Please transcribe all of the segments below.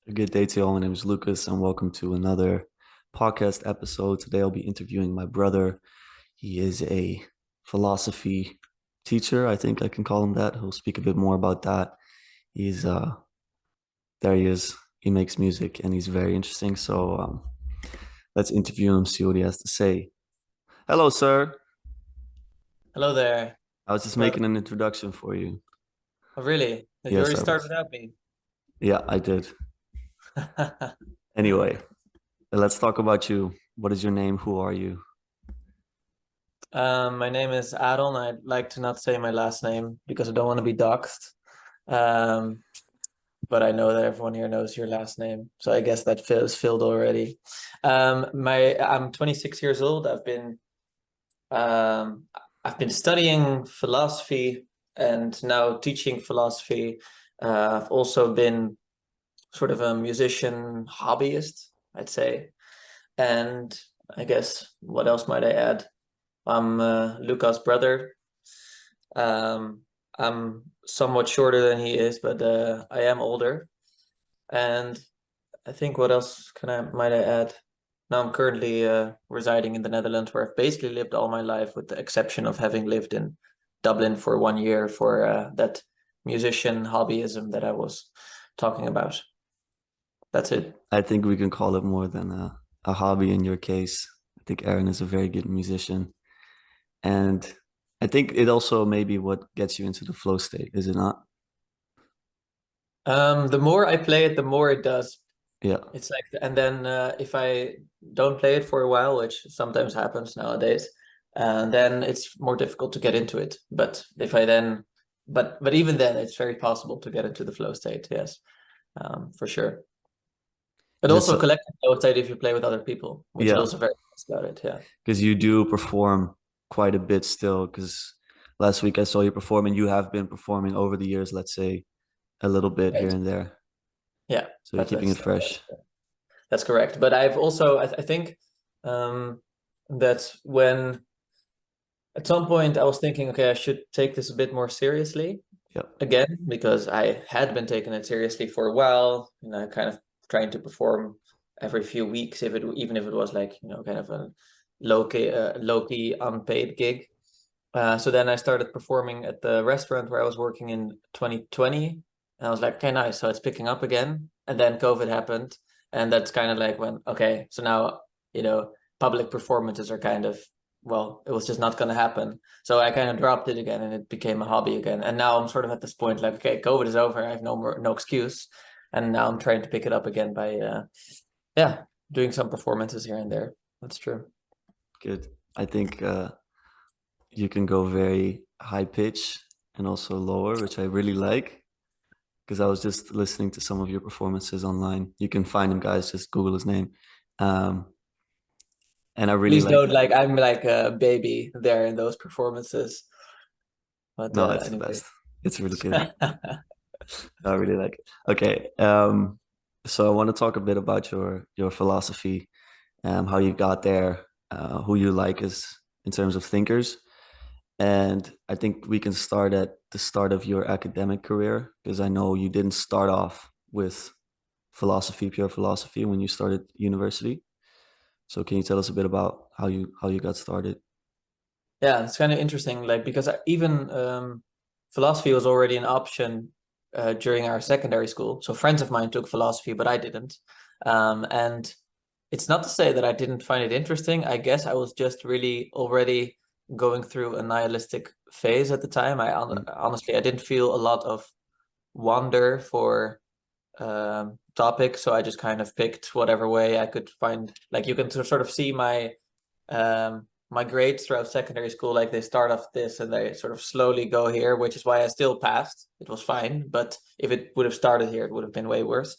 A good day to you all. My name is Lucas, and welcome to another podcast episode. Today, I'll be interviewing my brother. He is a philosophy teacher. I think I can call him that. He'll speak a bit more about that. He's there. He is. He makes music, and he's very interesting. So let's interview him. See what he has to say. Hello, sir. Hello there. I was just Well, making an introduction for you. oh, really? Did you Yes, already I start was. without me? Yeah, I did. Anyway, let's talk about you. What is your name? Who are you? My name is Aron. I'd like to not say my last name because I don't want to be doxxed. Um, but I know that everyone here knows your last name, so I guess that is filled already. I'm 26 years old. Um, I've been studying philosophy and now teaching philosophy. I've also been sort of a musician hobbyist, I'd say. And I guess what else might I add? I'm Luca's brother. Um, I'm somewhat shorter than he is, but I am older. And I think what else can I might I add? Now I'm currently residing in the Netherlands, where I've basically lived all my life, with the exception of having lived in Dublin for 1 year for that musician hobbyism that I was talking about. That's it. I think we can call it more than a hobby in your case. I think Aaron is a very good musician. And I think it also may be what gets you into the flow state, is it not? The more I play it, the more it does. Yeah. It's like, and then if I don't play it for a while, which sometimes happens nowadays, then it's more difficult to get into it. But if I then, but even then, it's very possible to get into the flow state. Yes, for sure. But Is also this, collective flow state if you play with other people, which is yeah, also very nice about it. Yeah. because you do perform quite a bit still. Because last week I saw you perform, and you have been performing over the years, let's say a little bit here Right. and there. Yeah. So you're That, keeping it that's fresh. that's correct. But I've also, I think, um, that when at some point I was thinking, okay, I should take this a bit more seriously Yeah. again, because I had been taking it seriously for a while, kind of trying to perform every few weeks, if it even if it was like, kind of a low key unpaid gig. So then I started performing at the restaurant where I was working in 2020, and I was like, okay, nice. So it's picking up again, and then COVID happened, and that's kind of like when, okay, so now public performances are kind of, well, it was just not going to happen. So I kind of dropped it again, and it became a hobby again. And now I'm sort of at this point, like, okay, COVID is over. I have no excuse, and now I'm trying to pick it up again by, yeah, doing some performances here and there. That's true. Good. I think you can go very high pitch and also lower, which I really like. Because I was just listening to some of your performances online. You can find him, guys. Just Google his name. Um, and I really Please like don't, that. like, I'm like a baby there in those performances. But No, it's the anyway. best. It's really good. I really like it. Okay. So I want to talk a bit about your philosophy, how you got there, who you like as in terms of thinkers. And I think we can start at the start of your academic career, because I know you didn't start off with philosophy, pure philosophy, when you started university. So can you tell us a bit about how you got started? Yeah, it's kind of interesting, like, because even philosophy was already an option during our secondary school. So friends of mine took philosophy, but I didn't. And it's not to say that I didn't find it interesting. I guess I was just really already going through a nihilistic phase at the time. Mm. Honestly, I didn't feel a lot of wonder for topic, so I just kind of picked whatever way I could find. Like, you can sort of see my grades throughout secondary school, like they start off this and they sort of slowly go here, which is why I still passed. It was fine, but if it would have started here, it would have been way worse.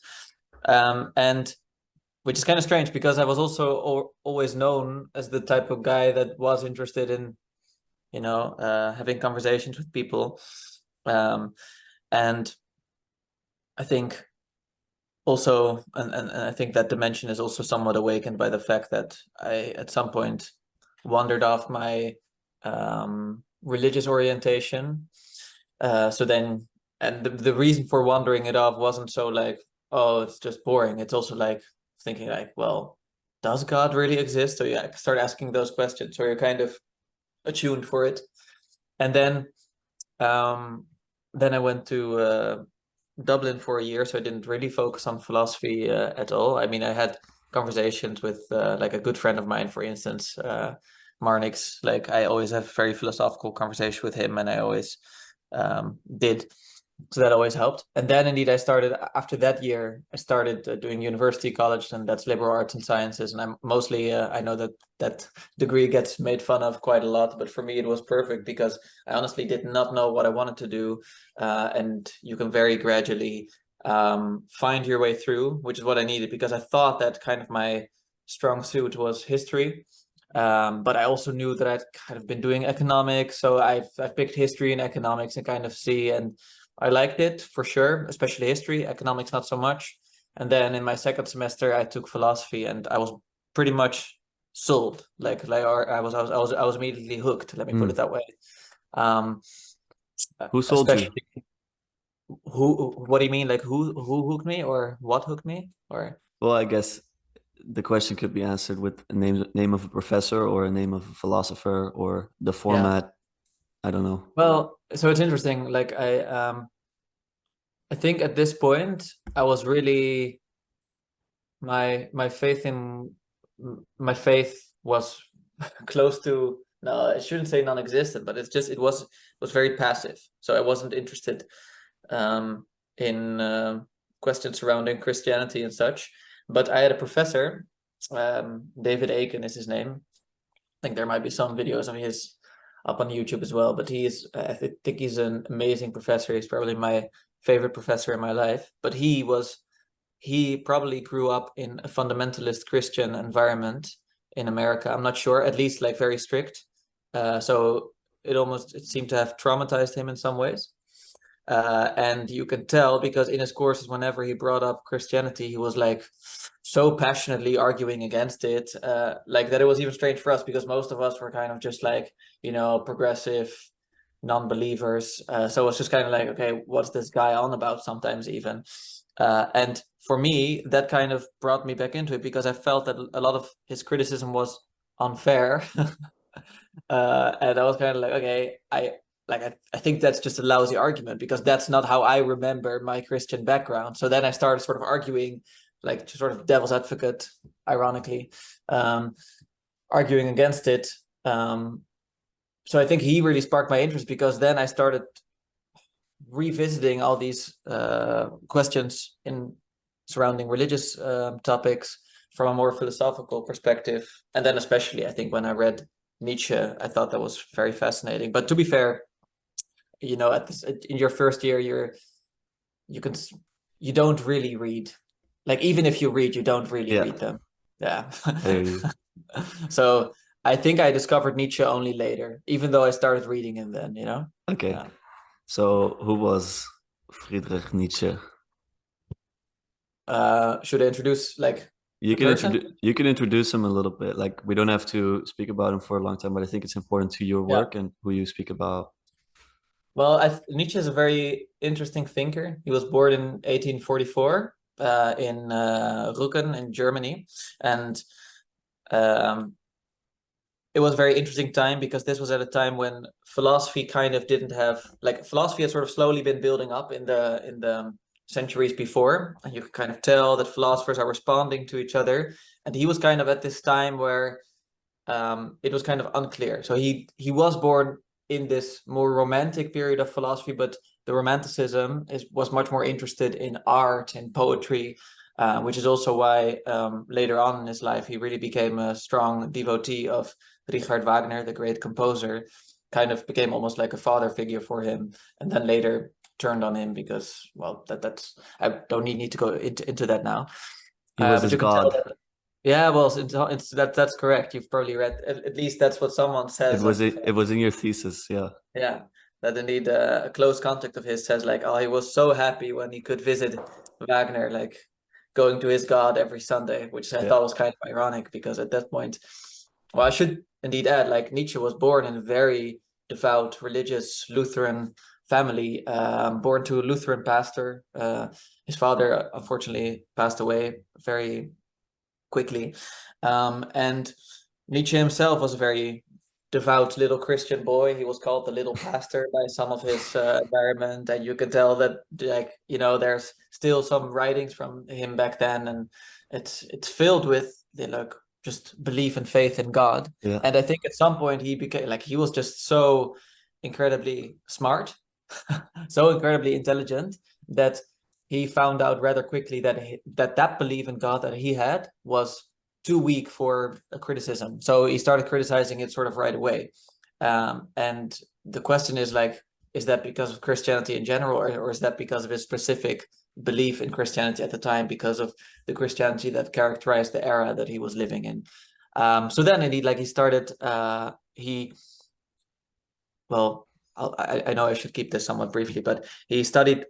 And which is kind of strange, because I was also always known as the type of guy that was interested in having conversations with people. Um, and I think also, and I think that dimension is also somewhat awakened by the fact that I at some point wandered off my religious orientation. So then, and the reason for wandering it off wasn't so like, oh, it's just boring. It's also like thinking like, well, does God really exist? So yeah, start asking those questions, so you're kind of attuned for it. And um, then I went to Dublin for a year, so I didn't really focus on philosophy at all. I mean, I had conversations with like a good friend of mine, for instance, Marnix. Like I always have very philosophical conversation with him, and I always did. So that always helped. And then indeed, I started after that year. I started doing university college, and that's liberal arts and sciences. And I'm mostly I know that that degree gets made fun of quite a lot, but for me it was perfect because I honestly did not know what I wanted to do, and you can very gradually find your way through, which is what I needed because I thought that kind of my strong suit was history. But I also knew that I'd kind of been doing economics, so I've picked history and economics and kind of see, and I liked it for sure, especially history, economics not so much. And then in my second semester, I took philosophy, and I was pretty much sold. Or I was immediately hooked. Let me put it Mm. that way. Um, Who sold you? especially who? What do you mean? Like who hooked me, or what hooked me, or? Well, I guess the question could be answered with a name of a professor or a name of a philosopher or the Yeah. format. I don't know. Well, so it's interesting. Like I think at this point I was really my faith in my faith was close to, no, I shouldn't say non-existent, but it's just it was very passive. So I wasn't interested in questions surrounding Christianity and such. But I had a professor, David Aiken is his name. I think there might be some videos of his up on YouTube as well. But he is, I think he's an amazing professor. He's probably my favorite professor in my life. But he probably grew up in a fundamentalist Christian environment in America. I'm not sure, at least like very strict. So it seemed to have traumatized him in some ways. And you can tell because in his courses, whenever he brought up Christianity, he was like so passionately arguing against it, like that it was even strange for us because most of us were kind of just like, progressive non-believers. So it's just kind of like, okay, what's this guy on about sometimes even? And for me, that kind of brought me back into it because I felt that a lot of his criticism was unfair. And I was kind of like, okay, I think that's just a lousy argument because that's not how I remember my Christian background. So then I started sort of arguing, like to sort of devil's advocate, ironically, um, arguing against it. So I think he really sparked my interest because then I started revisiting all these questions in surrounding religious topics from a more philosophical perspective. And then especially, I think when I read Nietzsche, I thought that was very fascinating. But to be fair, in your first year, you can you don't really read. Like even if you read, you don't really Yeah, read them. Yeah. I hear you. So I think I discovered Nietzsche only later, even though I started reading him then, Okay. Yeah. So who was Friedrich Nietzsche? Should I introduce like the person? You can introduce him a little bit. Like we don't have to speak about him for a long time, but I think it's important to your Yeah. work and who you speak about. Well, Nietzsche is a very interesting thinker. He was born in 1844 in Rücken in Germany, and um, it was a very interesting time because this was at a time when philosophy kind of didn't have, like, philosophy had sort of slowly been building up in the centuries before, and you could kind of tell that philosophers are responding to each other. And he was kind of at this time where it was kind of unclear. So he was born in this more romantic period of philosophy, but the romanticism was much more interested in art and poetry, which is also why later on in his life he really became a strong devotee of Richard Wagner, the great composer. Kind of became almost like a father figure for him, and then later turned on him because, well, that's I don't need to go into that now. He was But his you can tell god. that, yeah, well, that's correct. You've probably read, at least that's what someone says of, It was in your thesis, yeah. yeah, that indeed a close contact of his says like, oh, he was so happy when he could visit Wagner, like going to his God every Sunday, which I Yeah. thought was kind of ironic because at that point, well, I should indeed add, like Nietzsche was born in a very devout, religious Lutheran family, born to a Lutheran pastor. His father unfortunately passed away very quickly. And Nietzsche himself was a very devout little Christian boy. He was called the little pastor by some of his environment, and you can tell that, like, there's still some writings from him back then, and it's filled with like just belief and faith in God. Yeah. And I think at some point he became like, he was just so incredibly smart, so incredibly intelligent, that he found out rather quickly that that belief in God that he had was too weak for a criticism. So he started criticizing it sort of right away. And the question is, like, is that because of Christianity in general, or is that because of his specific belief in Christianity at the time, because of the Christianity that characterized the era that he was living in? So then indeed, like, he started, well, I know I should keep this somewhat briefly, but he studied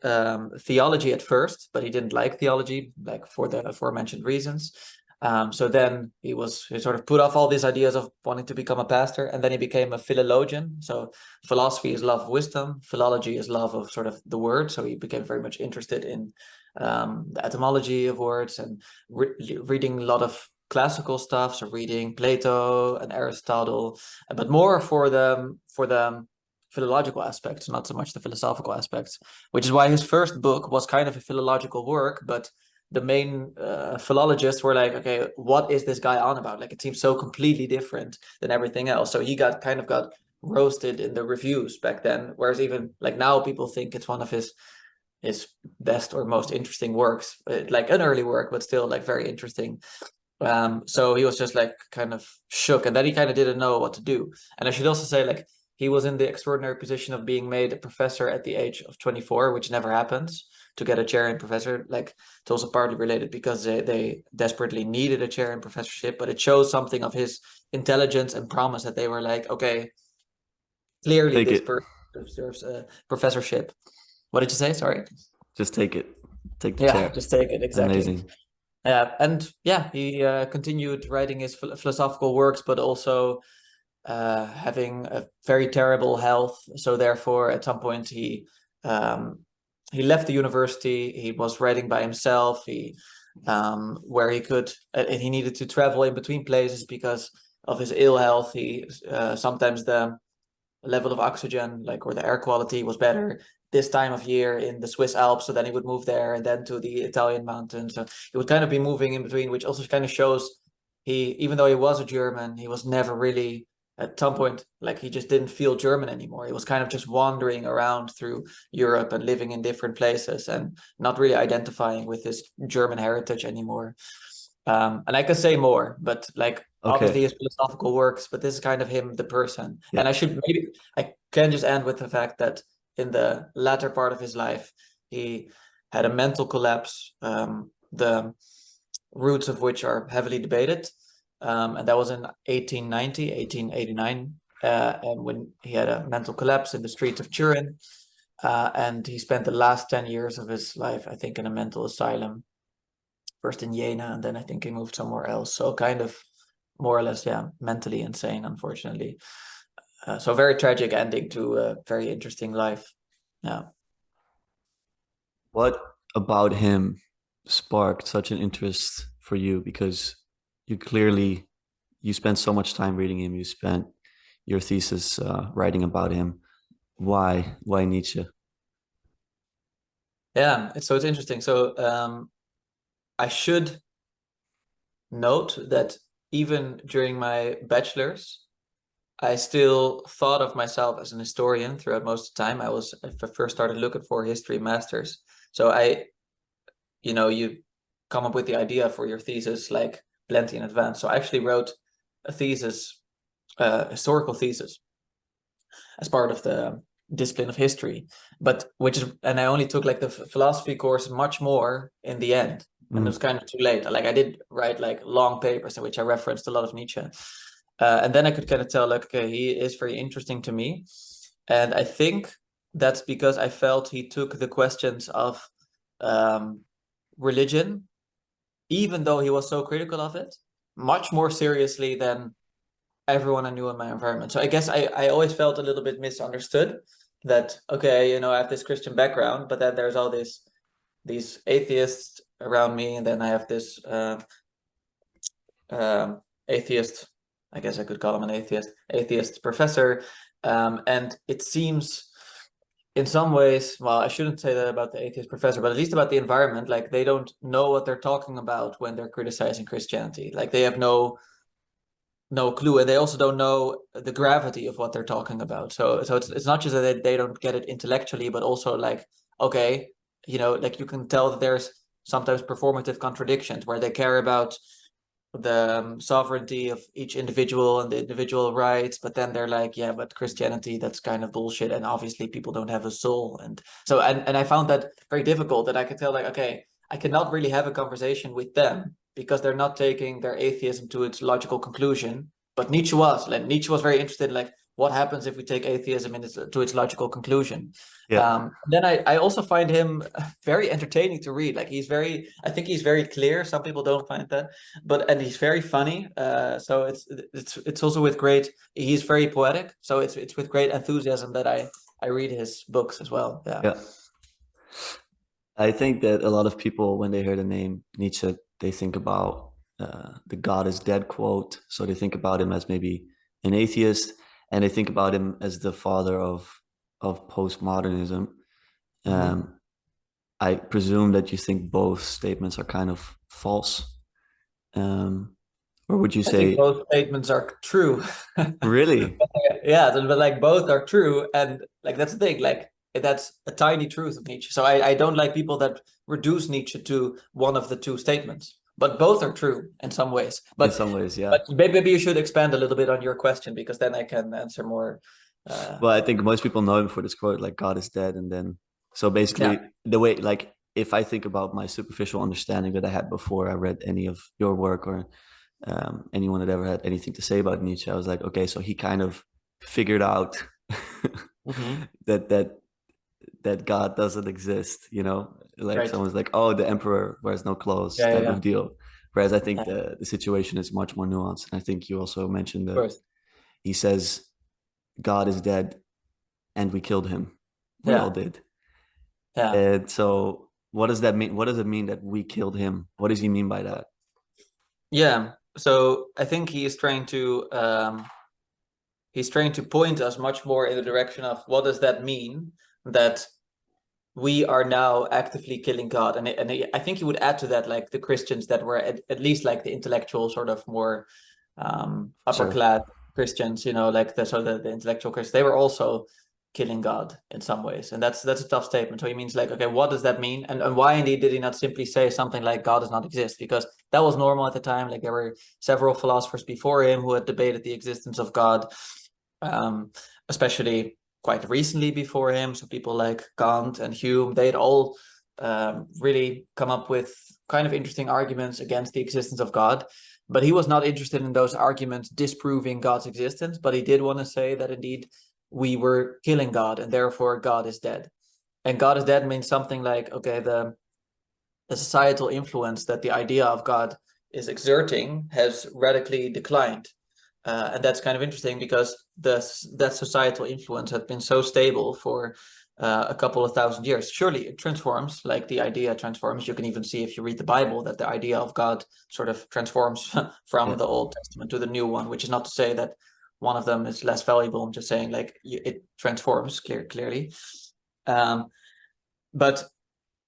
theology at first, but he didn't like theology, like for the aforementioned reasons. So then he sort of put off all these ideas of wanting to become a pastor, and then he became a philologian. So philosophy is love of wisdom, philology is love of sort of the word. So he became very much interested in the etymology of words, and reading a lot of classical stuff, so reading Plato and Aristotle, but more for the philological aspects, not so much the philosophical aspects, which is why his first book was kind of a philological work, but the main philologists were like, okay, what is this guy on about? Like, it seems so completely different than everything else. So he got roasted in the reviews back then, whereas even like now people think it's one of his best or most interesting works, like an early work, but still like very interesting. So he was just like kind of shook, and then he kind of didn't know what to do. And I should also say, like, he was in the extraordinary position of being made a professor at the age of 24, which never happens, to get a chair in professor. Like, it's also partly related because they desperately needed a chair in professorship, but it shows something of his intelligence and promise, that they were like, okay, clearly Take this it. person deserves a professorship. What did you say? Sorry. Just take it. Take the Yeah, chair. just take it. Exactly. Amazing. And yeah, he continued writing his philosophical works, but also having a very terrible health. So therefore, at some point, he left the university. He was writing by himself. Where he could, and he needed to travel in between places because of his ill health. He sometimes the level of oxygen, like, or the air quality was better this time of year in the Swiss Alps. So then he would move there, and then to the Italian mountains. So he would kind of be moving in between, which also kind of shows even though he was a German, he was never really, at some point, like, he just didn't feel German anymore. He was kind of just wandering around through Europe and living in different places and not really identifying with his German heritage anymore. And I could say more, but like, obviously Okay. his philosophical works, but this is kind of him, the person. Yeah. And I can just end with the fact that in the latter part of his life, he had a mental collapse, the roots of which are heavily debated. And that was in 1889, and when he had a mental collapse in the streets of Turin. And he spent the last 10 years of his life, I think, in a mental asylum, first in Jena, and then I think he moved somewhere else. So kind of more or less, yeah, mentally insane, unfortunately. So a very tragic ending to a very interesting life. Yeah. What about him sparked such an interest for you? Because you spent so much time reading him. You spent your thesis writing about him. Why? Why Nietzsche? Yeah, it's interesting. So I should note that even during my bachelor's, I still thought of myself as an historian throughout most of the time. I first started looking for history masters. So you come up with the idea for your thesis like plenty in advance. So I actually wrote a thesis, historical thesis, as part of the discipline of history, and I only took like the philosophy course much more in the end, and it was Mm. kind of too late. Like, I did write like long papers in which I referenced a lot of Nietzsche, and then I could kind of tell, like, okay, he is very interesting to me, and I think that's because I felt he took the questions of um, religion, even though he was so critical of it, much more seriously than everyone I knew in my environment. So I guess I always felt a little bit misunderstood. that, okay, you know, I have this Christian background, but then there's all these atheists around me, and then I have this atheist, I guess I could call him an atheist professor. And it seems in some ways, well, I shouldn't say that about the atheist professor, but at least about the environment, like they don't know what they're talking about when they're criticizing Christianity. Like they have no clue, and they also don't know the gravity of what they're talking about. So it's not just that they don't get it intellectually, but also like, okay, you know, like you can tell that there's sometimes performative contradictions where they care about the sovereignty of each individual and the individual rights, but then they're like, yeah, but Christianity, that's kind of bullshit, and obviously people don't have a soul. And so and I found that very difficult, that I could tell like, okay, I cannot really have a conversation with them because they're not taking their atheism to its logical conclusion. But Nietzsche was, like, Nietzsche was very interested in like, what happens if we take atheism to its logical conclusion. Yeah. Then I also find him very entertaining to read. Like I think he's very clear. Some people don't find that, and he's very funny. So it's also with great. He's very poetic. So it's with great enthusiasm that I read his books as well. Yeah. Yeah. I think that a lot of people, when they hear the name Nietzsche, they think about the God is dead quote. So they think about him as maybe an atheist, and they think about him as the father of postmodernism. Mm-hmm. I presume that you think both statements are kind of false. Or would you I think say, both statements are true. really? Yeah, but like both are true, and like that's the thing. Like that's a tiny truth of Nietzsche. So I don't like people that reduce Nietzsche to one of the two statements. But both are true in some ways. In some ways, yeah. But maybe you should expand a little bit on your question, because then I can answer more. Well, I think most people know him for this quote, like God is dead. And then, so Yeah. basically, the way, like, if I think about my superficial understanding that I had before I read any of your work, or anyone that ever had anything to say about Nietzsche, I was like, okay, so he kind of figured out Mm-hmm. that that God doesn't exist, you know? Like Right. someone's like, oh, the emperor wears no clothes Yeah, yeah, type yeah. of deal. Whereas I think Yeah, of the situation is much more nuanced. And I think you also mentioned that course. he says God is dead and we killed him. We all Yeah, did. yeah. And so what does that mean? What does it mean that we killed him? What does he mean by that? Yeah. So I think he's trying to point us much more in the direction of what does that mean that we are now actively killing God. I think he would add to that like the Christians that were at least like the intellectual sort of more upper Sure. class Christians, you know, like the intellectual Christians, they were also killing God in some ways. And that's a tough statement. So he means like, okay, what does that mean? And why indeed did he not simply say something like God does not exist? Because that was normal at the time. Like there were several philosophers before him who had debated the existence of God, um, especially quite recently before him. So people like Kant and Hume, they'd all really come up with kind of interesting arguments against the existence of God. But he was not interested in those arguments disproving God's existence, but he did want to say that indeed we were killing God and therefore God is dead. And God is dead means something like, okay, the societal influence that the idea of God is exerting has radically declined. And that's kind of interesting because that societal influence has been so stable for a couple of thousand years. Surely it transforms, like the idea transforms. You can even see if you read the Bible that the idea of God sort of transforms from Yeah. the Old Testament to the new one, which is not to say that one of them is less valuable. I'm just saying like it transforms clearly. Um, but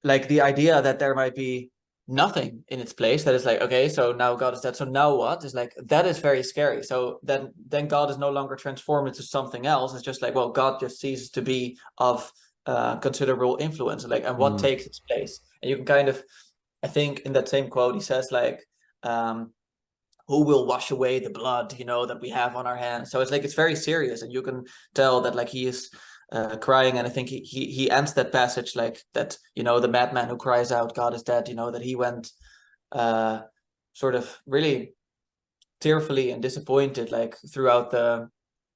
like the idea that there might be nothing in its place, that is like, okay, so now God is dead, so now what, is like, that is very scary. So then God is no longer transformed into something else. It's just like, well, God just ceases to be of considerable influence, like, and what Mm. takes its place. And you can kind of, I think in that same quote he says like, um who will wash away the blood, you know, that we have on our hands. So it's like, it's very serious, and you can tell that like he is crying. And I think he ends that passage like that, you know, the madman who cries out God is dead, you know, that he went uh sort of really tearfully and disappointed like throughout the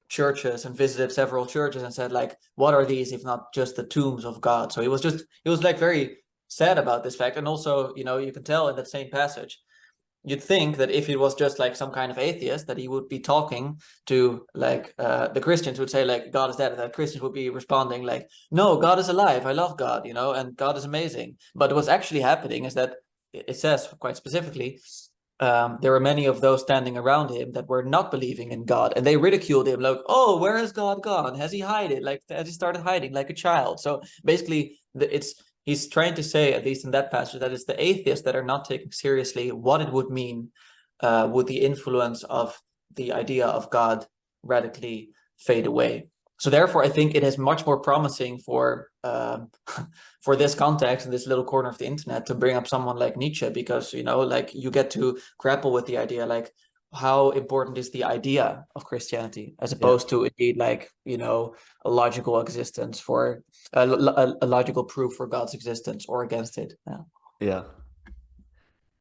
churches, and visited several churches and said like, what are these if not just the tombs of God? So he was like very sad about this fact. And also, you know, you can tell in that same passage you'd think that if he was just like some kind of atheist, that he would be talking to like the Christians would say like God is dead, and the Christians would be responding like, no, God is alive, I love God, you know, and God is amazing. But what's actually happening is that it says quite specifically, there were many of those standing around him that were not believing in God, and they ridiculed him like, oh, where has God gone? Has he hidden? Like, has he started hiding like a child? So basically he's trying to say, at least in that passage, that it's the atheists that are not taking seriously what it would mean would the influence of the idea of God radically fade away. So therefore, I think it is much more promising for for this context in this little corner of the internet to bring up someone like Nietzsche, because, you know, like you get to grapple with the idea, like how important is the idea of Christianity, as Yeah. opposed to indeed, like, you know, a logical existence for a logical proof for God's existence or against it. Yeah. Yeah.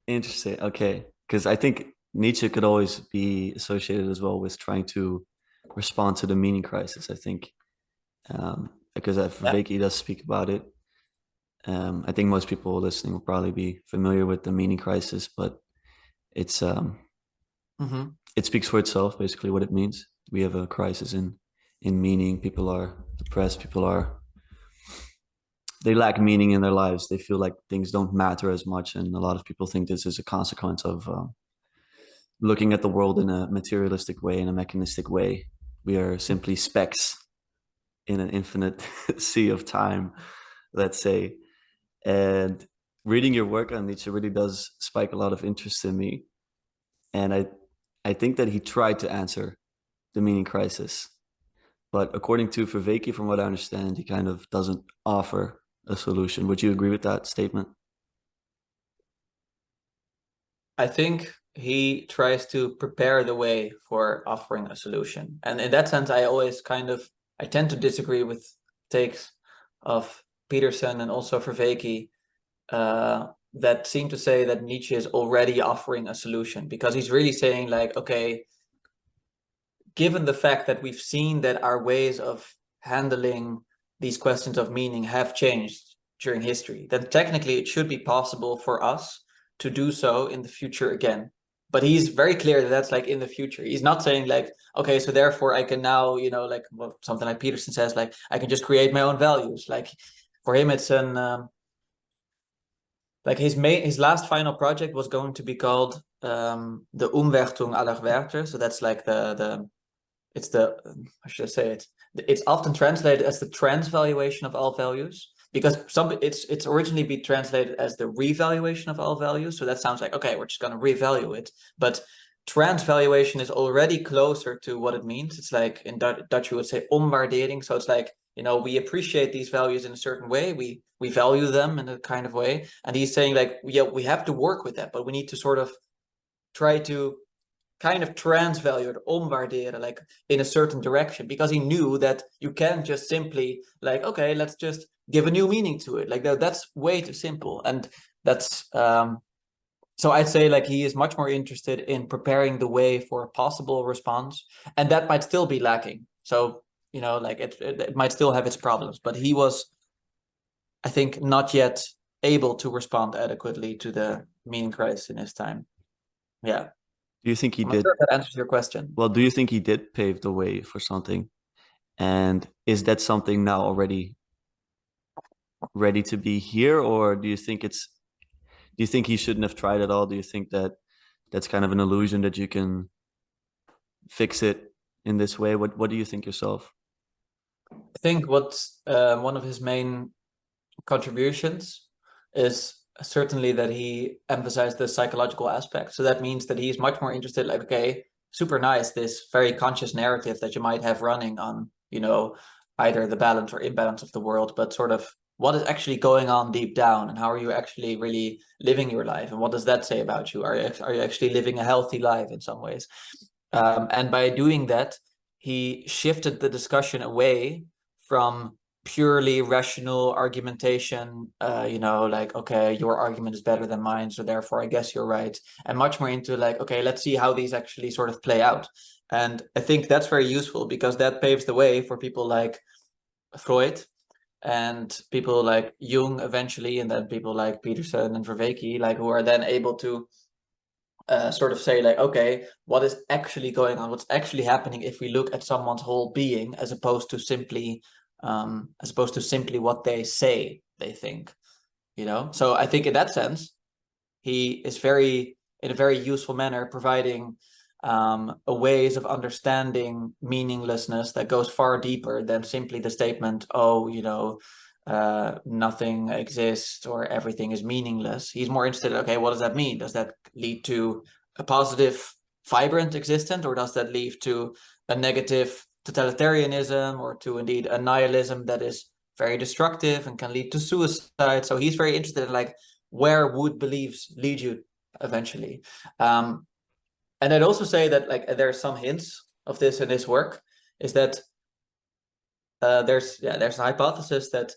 Interesting. Okay. Because I think Nietzsche could always be associated as well with trying to respond to the meaning crisis, I think. Because Yeah. Vervaeke does speak about it. I think most people listening will probably be familiar with the meaning crisis, but it's Mm-hmm. it speaks for itself, basically what it means. We have a crisis in meaning. People are depressed, they lack meaning in their lives. They feel like things don't matter as much, and a lot of people think this is a consequence of looking at the world in a materialistic way, in a mechanistic way. We are simply specks in an infinite sea of time, let's say. And reading your work on Nietzsche really does spike a lot of interest in me. And I think that he tried to answer the meaning crisis. But according to Vervaeke, from what I understand, he kind of doesn't offer a solution. Would you agree with that statement? I think he tries to prepare the way for offering a solution. And in that sense, I tend to disagree with takes of Peterson and also Vervaeke that seem to say that Nietzsche is already offering a solution, because he's really saying like, okay, given the fact that we've seen that our ways of handling these questions of meaning have changed during history, then technically it should be possible for us to do so in the future again. But he's very clear that that's like in the future. He's not saying like, okay, so therefore I can now, you know, like something like Peterson says, like I can just create my own values. Like for him, it's an like his last final project was going to be called the Umwertung aller Werte. So that's like the it's the how should I say it? It's often translated as the transvaluation of all values, because it's originally been translated as the revaluation of all values. So that sounds like, okay, we're just going to revalue it, but transvaluation is already closer to what it means. It's like in Dutch you would say omwaardering. So it's like, you know, we appreciate these values in a certain way, we value them in a kind of way, and he's saying like, yeah, we have to work with that, but we need to sort of try to kind of transvalue or omwaarderen, like in a certain direction, because he knew that you can't just simply like, okay, let's just give a new meaning to it. Like that's way too simple. And that's so I'd say like he is much more interested in preparing the way for a possible response, and that might still be lacking. So, you know, like it might still have its problems, but he was, I think, not yet able to respond adequately to the meaning crisis in his time. Yeah. Do you think he I'm not did? sure if that answers your question. Well, do you think he did pave the way for something? And is that something now already ready to be here, or do you think he shouldn't have tried at all? Do you think that that's kind of an illusion that you can fix it in this way? What do you think yourself? I think what's one of his main contributions is certainly that he emphasized the psychological aspect. So that means that he's much more interested, like, okay, super nice, this very conscious narrative that you might have running on, you know, either the balance or imbalance of the world, but sort of what is actually going on deep down, and how are you actually really living your life, and what does that say about you? Are you actually living a healthy life in some ways? And by doing that, he shifted the discussion away from purely rational argumentation, you know, like, okay, your argument is better than mine, so therefore I guess you're right, and much more into like, okay, let's see how these actually sort of play out. And I think that's very useful, because that paves the way for people like Freud and people like Jung eventually, and then people like Peterson and Vervaeke, like who are then able to sort of say like, okay, what is actually going on? What's actually happening if we look at someone's whole being, as opposed to simply what they say they think, you know? So I think in that sense, he is in a very useful manner, providing a ways of understanding meaninglessness that goes far deeper than simply the statement, oh, you know, nothing exists or everything is meaningless. He's more interested in, okay, what does that mean? Does that lead to a positive, vibrant existence, or does that lead to a negative totalitarianism, or to indeed a nihilism that is very destructive and can lead to suicide? So he's very interested in like, where would beliefs lead you eventually? And I'd also say that like there are some hints of this in his work, is that there's a hypothesis that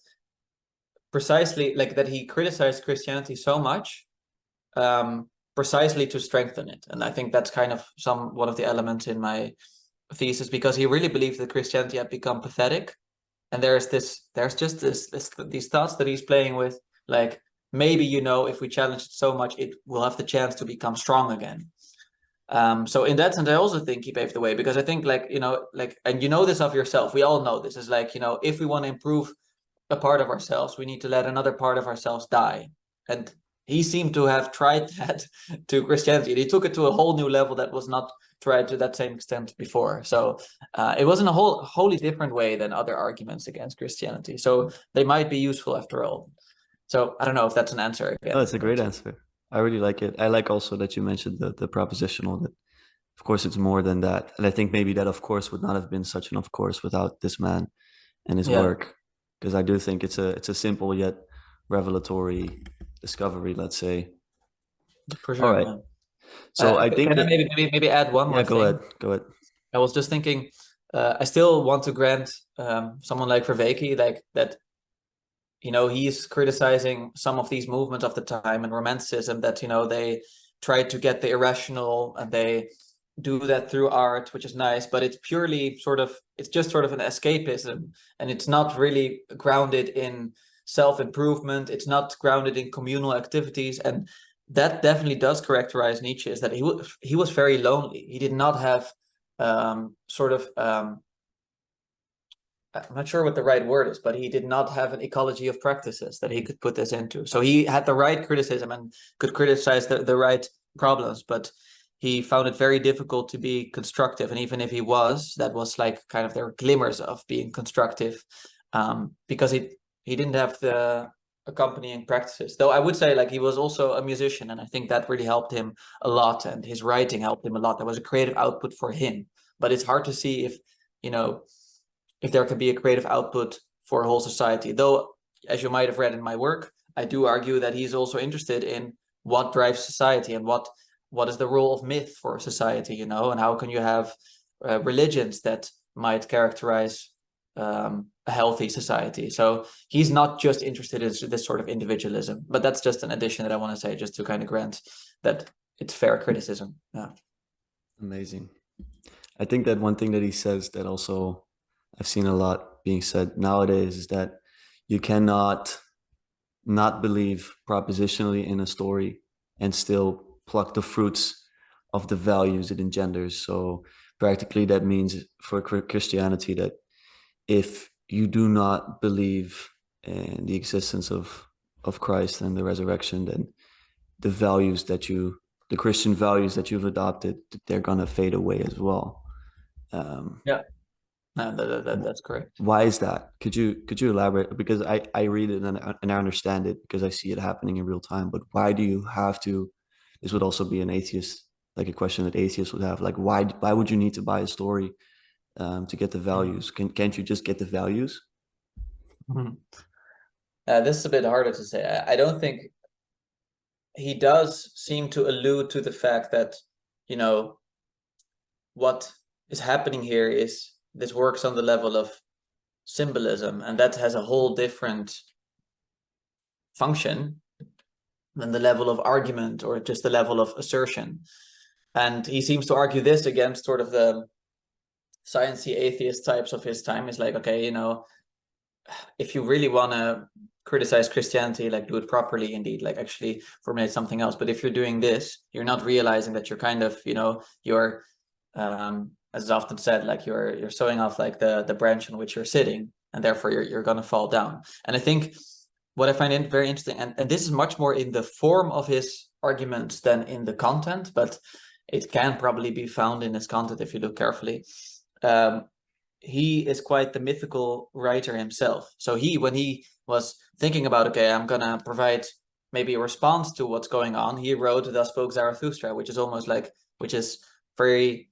precisely like that he criticized Christianity so much precisely to strengthen it. And I think that's kind of one of the elements in my thesis, because he really believed that Christianity had become pathetic. And there's just these thoughts that he's playing with, like, maybe, you know, if we challenge it so much, it will have the chance to become strong again. So in that sense, I also think he paved the way, because I think, like, you know, like, and you know this of yourself, we all know this, is like, you know, if we want to improve a part of ourselves, we need to let another part of ourselves die. And he seemed to have tried that to Christianity. He took it to a whole new level that was not tried to that same extent before. So it was in a wholly different way than other arguments against Christianity. So they might be useful after all. So I don't know if that's an answer Oh, again. it's a great answer. I really like it. I like also that you mentioned the propositional, that of course it's more than that. And I think maybe that of course would not have been such an of course without this man and his Yeah, work. Because I do think it's a simple yet revelatory discovery, let's say. for All sure. right. Yeah. So I think Can I that, maybe add one yeah, more go ahead. thing? Go ahead. I was just thinking, I still want to grant someone like Vervaeke, like that, you know, he's criticizing some of these movements of the time and romanticism, that, you know, they try to get the irrational, and they do that through art, which is nice, but it's purely it's just sort of an escapism, and it's not really grounded in self-improvement. It's not grounded in communal activities. And that definitely does characterize Nietzsche, is that he was very lonely. He did not have I'm not sure what the right word is, but he did not have an ecology of practices that he could put this into. So he had the right criticism and could criticize the right problems, but he found it very difficult to be constructive. And even if he was, that was like kind of, there were glimmers of being constructive, because he didn't have the accompanying practices. Though I would say, like, he was also a musician, and I think that really helped him a lot, and his writing helped him a lot. There was a creative output for him, but it's hard to see if, you know, if there can be a creative output for a whole society. Though, as you might have read in my work, I do argue that he's also interested in what drives society, and what is the role of myth for society, you know, and how can you have religions that might characterize a healthy society. So he's not just interested in this sort of individualism, but that's just an addition that I want to say, just to kind of grant that it's fair criticism. Yeah. Amazing. I think that one thing that he says that also I've seen a lot being said nowadays is that you cannot not believe propositionally in a story and still pluck the fruits of the values it engenders. So practically that means for Christianity that if you do not believe in the existence of Christ and the resurrection, then the Christian values that you've adopted, they're gonna fade away as well. Um, Yeah. No, that's correct. why is that? Could you elaborate? Because I read it and I understand it because I see it happening in real time. But why do you have to? This would also be an atheist, like a question that atheists would have. Like, why would you need to buy a story to get the values? Can't you just get the values? Mhm. This is a bit harder to say. I don't think he does seem to allude to the fact that, you know, what is happening here is this works on the level of symbolism, and that has a whole different function than the level of argument or just the level of assertion. And he seems to argue this against sort of the sciencey atheist types of his time. Is like, okay, you know, if you really want to criticize Christianity, like do it properly, indeed, like actually formulate something else. But if you're doing this, you're not realizing that you're kind of, you're, as is often said, like you're sewing off like the branch on which you're sitting, and therefore you're going to fall down. And I think what I find very interesting, and this is much more in the form of his arguments than in the content, but it can probably be found in his content if you look carefully. He is quite the mythical writer himself. So when he was thinking about, okay, I'm gonna provide maybe a response to what's going on, he wrote "Thus Spoke Zarathustra," which is almost like, which is very,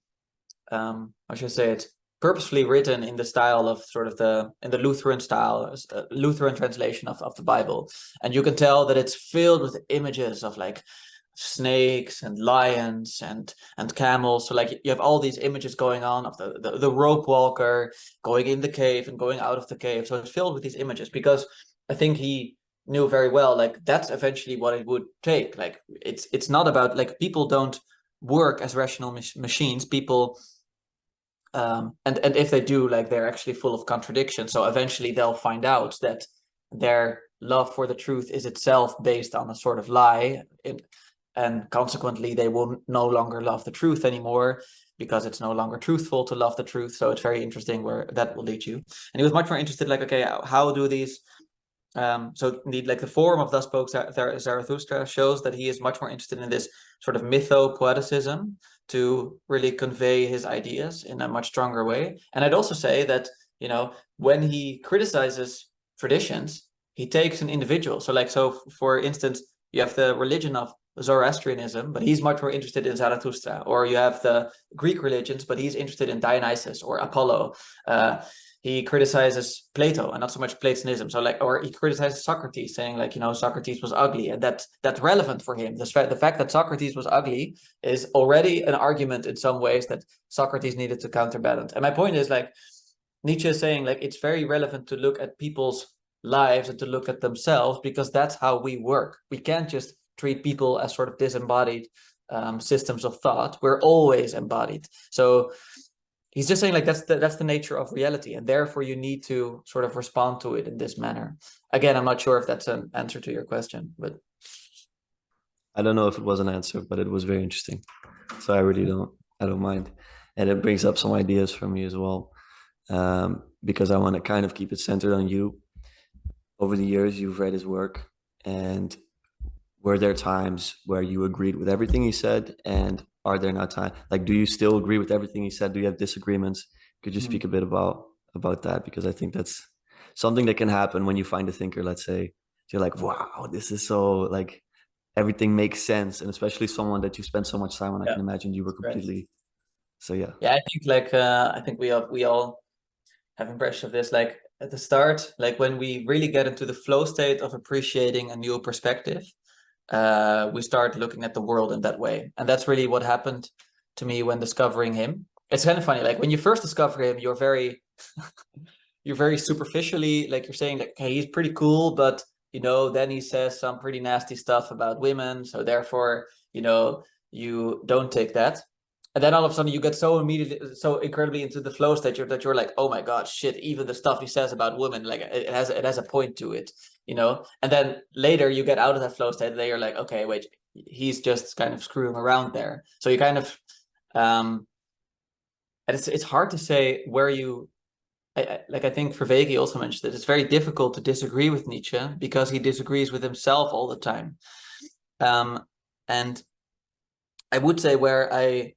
how should I say it, purposefully written in the style of sort of in the Lutheran style, Lutheran translation of the Bible, and you can tell that it's filled with images of like snakes and lions and camels. So like you have all these images going on of the rope walker going in the cave and going out of the cave. So it's filled with these images, because I think he knew very well, like that's eventually what it would take. Like it's not about, like, people don't work as rational machines. People and if they do, like, they're actually full of contradictions. So eventually they'll find out that their love for the truth is itself based on a sort of lie, and consequently they will no longer love the truth anymore, because it's no longer truthful to love the truth. So it's very interesting where that will lead you. And he was much more interested, like, okay, how do these so indeed, like, the form of "Thus Spoke Zarathustra" shows that he is much more interested in this sort of mytho-poeticism to really convey his ideas in a much stronger way. And I'd also say that, when he criticizes traditions, he takes an individual. So like, so for instance, you have the religion of Zoroastrianism, but he's much more interested in Zarathustra. Or you have the Greek religions, but he's interested in Dionysus or Apollo. He criticizes Plato and not so much Platonism. So like, or he criticizes Socrates, saying like, Socrates was ugly, and that's relevant for him. The fact that Socrates was ugly is already an argument in some ways that Socrates needed to counterbalance. And my point is, like, Nietzsche is saying, like, it's very relevant to look at people's lives and to look at themselves, because that's how we work. We can't just treat people as sort of disembodied systems of thought. We're always embodied. So he's just saying, like, that's the nature of reality, and therefore you need to sort of respond to it in this manner. Again, I'm not sure if that's an answer to your question, but I don't know if it was an answer, but it was very interesting. So I don't mind. And it brings up some ideas for me as well. Because I want to kind of keep it centered on you. Over the years, you've read his work, and were there times where you agreed with everything he said, and are there not times, like, do you still agree with everything he said? Do you have disagreements? Could you speak a bit about that? Because I think that's something that can happen when you find a thinker. Let's say you're like, wow, this is so, like, everything makes sense, and especially someone that you spend so much time on. I yeah, can imagine you were right. completely. So yeah. Yeah, I think, like, I think we all have impression of this. Like at the start, like when we really get into the flow state of appreciating a new perspective, we start looking at the world in that way. And that's really what happened to me when discovering him. It's kind of funny, like when you first discover him, you're very you're very superficially, like, you're saying like, hey, he's pretty cool, but then he says some pretty nasty stuff about women, so therefore, you don't take that. And then all of a sudden you get so incredibly into the flow state that you're like, oh my god, shit, even the stuff he says about women, like, it has a point to it. And then later you get out of that flow state, and then you're like, okay, wait, he's just kind of screwing around there. So you kind of and it's hard to say where you I think Verwege also mentioned that it's very difficult to disagree with Nietzsche, because he disagrees with himself all the time. And I would say where in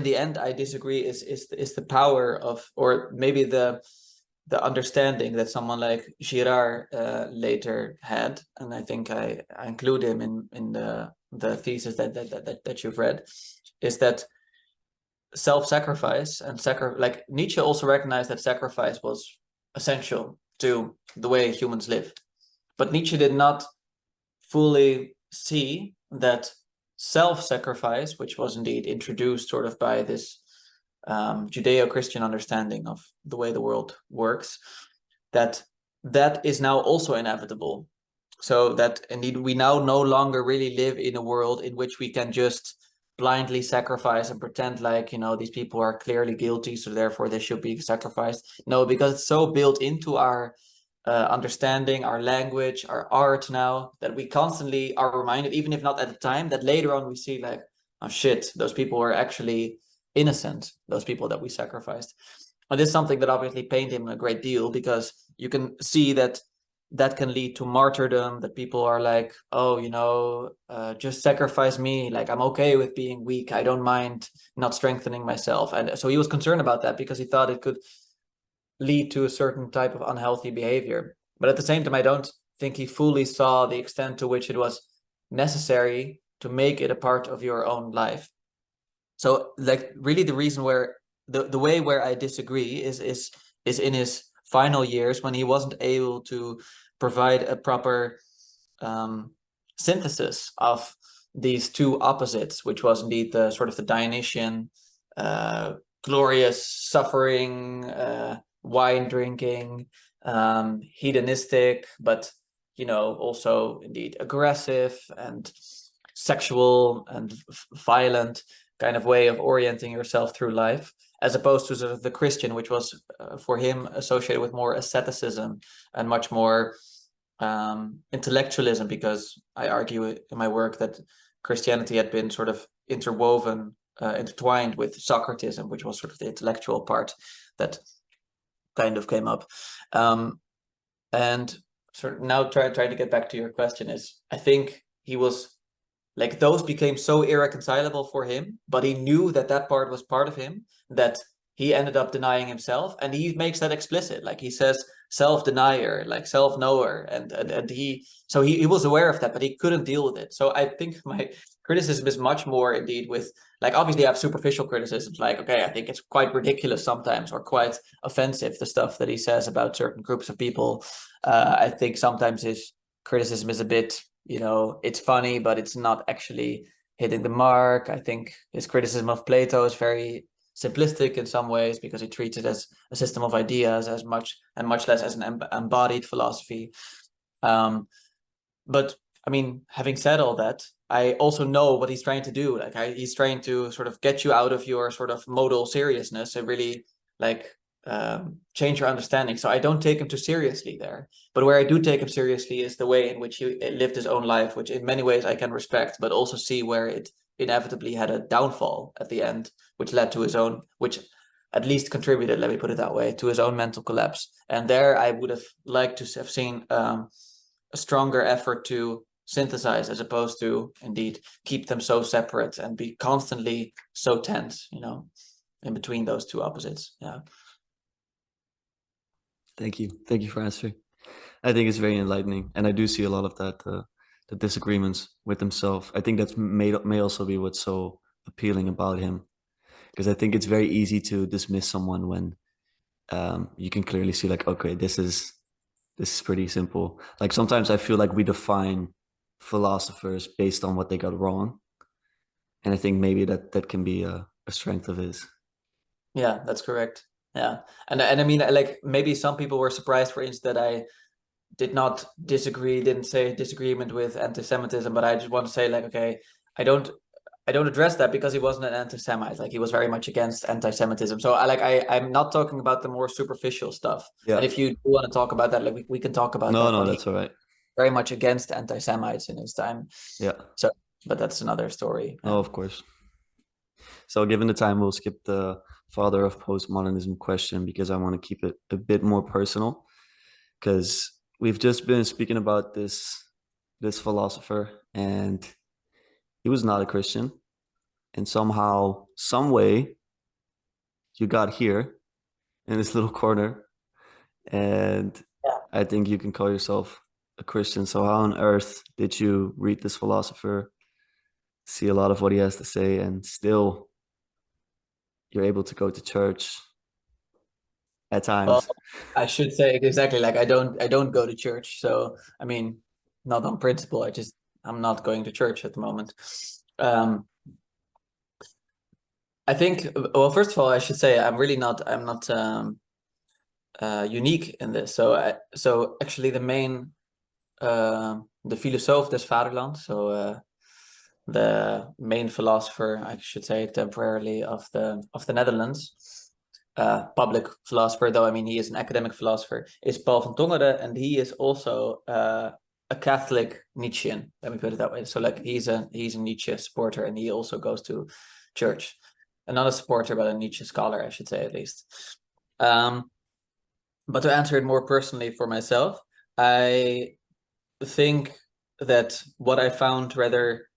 the end I disagree is the power of, or maybe the understanding that someone like Girard later had, and I think I include him in the thesis that you've read, is that self-sacrifice and like Nietzsche also recognized that sacrifice was essential to the way humans live, but Nietzsche did not fully see that self-sacrifice, which was indeed introduced sort of by this Judeo-Christian understanding of the way the world works, that is now also inevitable. So that indeed we now no longer really live in a world in which we can just blindly sacrifice and pretend like, you know, these people are clearly guilty, so therefore they should be sacrificed. No, because it's so built into our understanding, our language, our art now, that we constantly are reminded, even if not at the time, that later on we see like, oh shit, those people were actually innocent, those people that we sacrificed. And this is something that obviously pained him a great deal, because you can see that that can lead to martyrdom, that people are like, oh, you know, just sacrifice me, like I'm okay with being weak, I don't mind not strengthening myself. And so he was concerned about that because he thought it could lead to a certain type of unhealthy behavior. But at the same time, I don't think he fully saw the extent to which it was necessary to make it a part of your own life. So like really the reason where the way where I disagree is in his final years, when he wasn't able to provide a proper synthesis of these two opposites, which was indeed the sort of the Dionysian glorious suffering, wine drinking, hedonistic, but you know, also indeed aggressive and sexual and violent kind of way of orienting yourself through life, as opposed to sort of the Christian, which was for him associated with more asceticism and much more intellectualism, because I argue in my work that Christianity had been sort of intertwined with Socratism, which was sort of the intellectual part that kind of came up. And sort of now trying to get back to your question is, I think he was like, those became so irreconcilable for him, but he knew that that part was part of him, that he ended up denying himself, and he makes that explicit. Like he says, self-denier, like self-knower, and he was aware of that, but he couldn't deal with it. So I think my criticism is much more indeed with, like, obviously I have superficial criticisms, like, okay, I think it's quite ridiculous sometimes, or quite offensive, the stuff that he says about certain groups of people. I think sometimes his criticism is a bit, you know, it's funny, but it's not actually hitting the mark. I think his criticism of Plato is very simplistic in some ways, because he treats it as a system of ideas as much, and much less as an embodied philosophy. But I mean, having said all that, I also know what he's trying to do. Like he's trying to sort of get you out of your sort of modal seriousness and really like change your understanding. So I don't take him too seriously there. But where I do take him seriously is the way in which he lived his own life, which in many ways I can respect, but also see where it inevitably had a downfall at the end, which led to his own, which at least contributed, let me put it that way, to his own mental collapse. And there I would have liked to have seen a stronger effort to synthesize, as opposed to indeed keep them so separate and be constantly so tense, you know, in between those two opposites. Yeah. Thank you. Thank you for answering. I think it's very enlightening, and I do see a lot of that, the disagreements with himself. I think that's may also be what's so appealing about him, because I think it's very easy to dismiss someone when you can clearly see, like, okay, this is pretty simple. Like sometimes I feel like we define philosophers based on what they got wrong, and I think maybe that can be a strength of his. Yeah, that's correct. Yeah. And I mean, like, maybe some people were surprised, for instance, that I didn't say disagreement with anti-Semitism, but I just want to say, like, okay, I don't address that because he wasn't an anti-Semite. Like he was very much against anti-Semitism. So I'm not talking about the more superficial stuff. Yeah. And if you do want to talk about that, like we can talk about No, that, no, but he that's all right. very much against anti-Semites in his time. Yeah. So, but that's another story. Oh, Yeah. of course. So given the time, we'll skip the father of postmodernism question, because I want to keep it a bit more personal, because we've just been speaking about this philosopher, and he was not a Christian, and somehow, some way, you got here in this little corner, and Yeah. I think you can call yourself a Christian. So how on earth did you read this philosopher, see a lot of what he has to say, and still you're able to go to church at Well, times? I should say exactly, like I don't go to church. So I mean, not on principle. I'm not going to church at the moment. Um, I think, well, first of all, I should say I'm not unique in this. So actually the main, de filosoof des Vaderland, so the main philosopher, I should say temporarily, of the Netherlands, public philosopher, though I mean he is an academic philosopher, is Paul van Tongeren, and he is also a Catholic Nietzschean. Let me put it that way. So like he's a Nietzsche supporter, and he also goes to church. And not a supporter, but a Nietzsche scholar, I should say, at least. But to answer it more personally for myself, I think that what I found rather,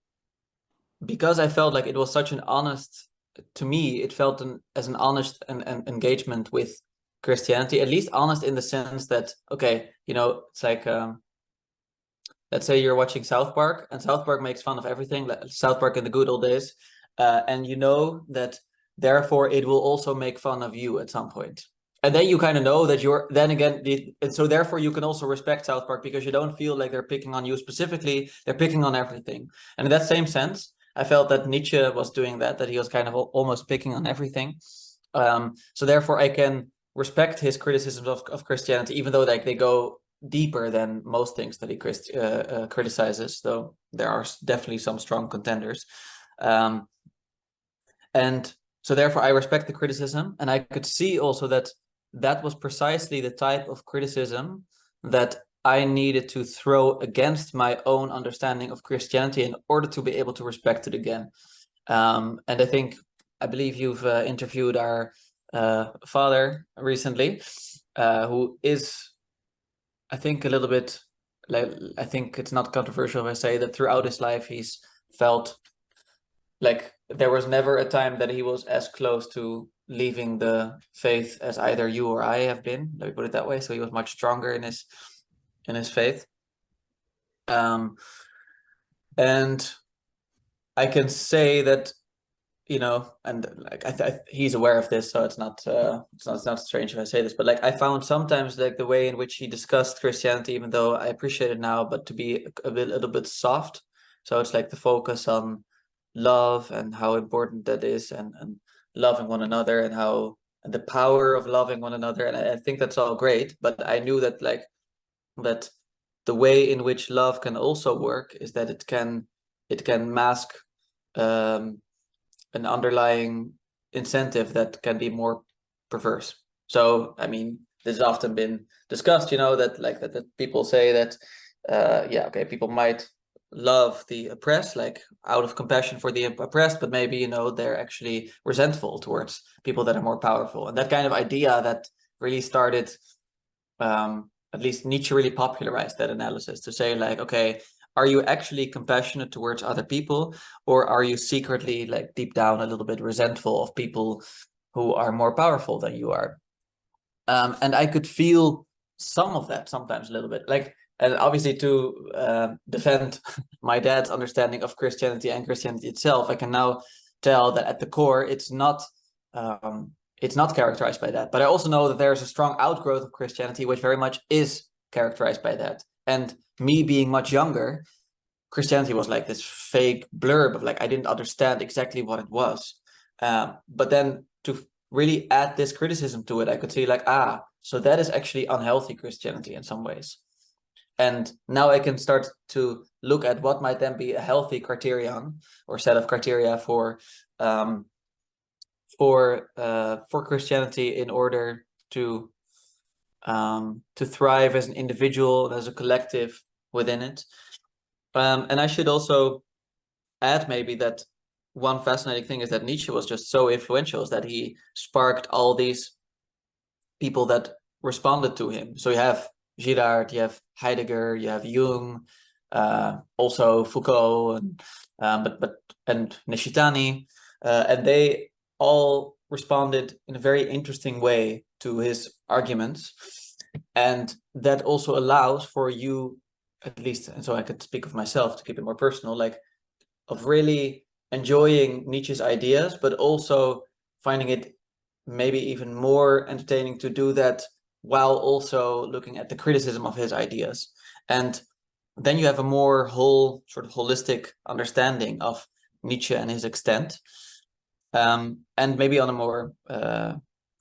because I felt like it was such an honest, to me, it felt as an honest and engagement with Christianity, at least honest in the sense that, okay, you know, it's like, let's say you're watching South Park, and South Park makes fun of everything, like South Park in the good old days, and you know that therefore it will also make fun of you at some point. And then you kind of know that you're, then again, and so therefore you can also respect South Park because you don't feel like they're picking on you specifically, they're picking on everything. And in that same sense, I felt that Nietzsche was doing that he was kind of almost picking on everything. So therefore I can respect his criticisms of Christianity, even though like they go deeper than most things that he criticizes, though there are definitely some strong contenders. And so therefore I respect the criticism, and I could see also that that was precisely the type of criticism that I needed to throw against my own understanding of Christianity in order to be able to respect it again. And I believe you've interviewed our father recently, who is, I think, a little bit, like, I think it's not controversial if I say that throughout his life he's felt like there was never a time that he was as close to leaving the faith as either you or I have been. Let me put it that way. So he was much stronger in his faith. And I can say that, you know, and like he's aware of this, so it's not strange if I say this, but like I found sometimes like the way in which he discussed Christianity, even though I appreciate it now, but to be a little bit soft. So it's like the focus on love and how important that is, and loving one another, and how, and the power of loving one another. And I think that's all great, but I knew that like that the way in which love can also work is that it can mask an underlying incentive that can be more perverse. So I mean, this has often been discussed, you know, that like that people say that yeah, okay, people might love the oppressed, like out of compassion for the oppressed, but maybe, you know, they're actually resentful towards people that are more powerful. And that kind of idea that really started, at least Nietzsche really popularized that analysis to say like, okay, are you actually compassionate towards other people, or are you secretly like deep down a little bit resentful of people who are more powerful than you are? And I could feel some of that sometimes a little bit, like, and obviously to defend my dad's understanding of Christianity and Christianity itself, I can now tell that at the core it's not characterized by that. But I also know that there's a strong outgrowth of Christianity which very much is characterized by that. And me being much younger, Christianity was like this fake blurb of like I didn't understand exactly what it was. But then to really add this criticism to it, I could see like, so that is actually unhealthy Christianity in some ways. And now I can start to look at what might then be a healthy criterion or set of criteria for Christianity in order to thrive as an individual and as a collective within it. And I should also add maybe that one fascinating thing is that Nietzsche was just so influential, is that he sparked all these people that responded to him. So you have Girard, you have Heidegger, you have Jung, also Foucault, and Nishitani, and they all responded in a very interesting way to his arguments. And that also allows for you, at least, and so I could speak of myself to keep it more personal, like of really enjoying Nietzsche's ideas, but also finding it maybe even more entertaining to do that while also looking at the criticism of his ideas. And then you have a more sort of holistic understanding of Nietzsche and his extent. And maybe on a more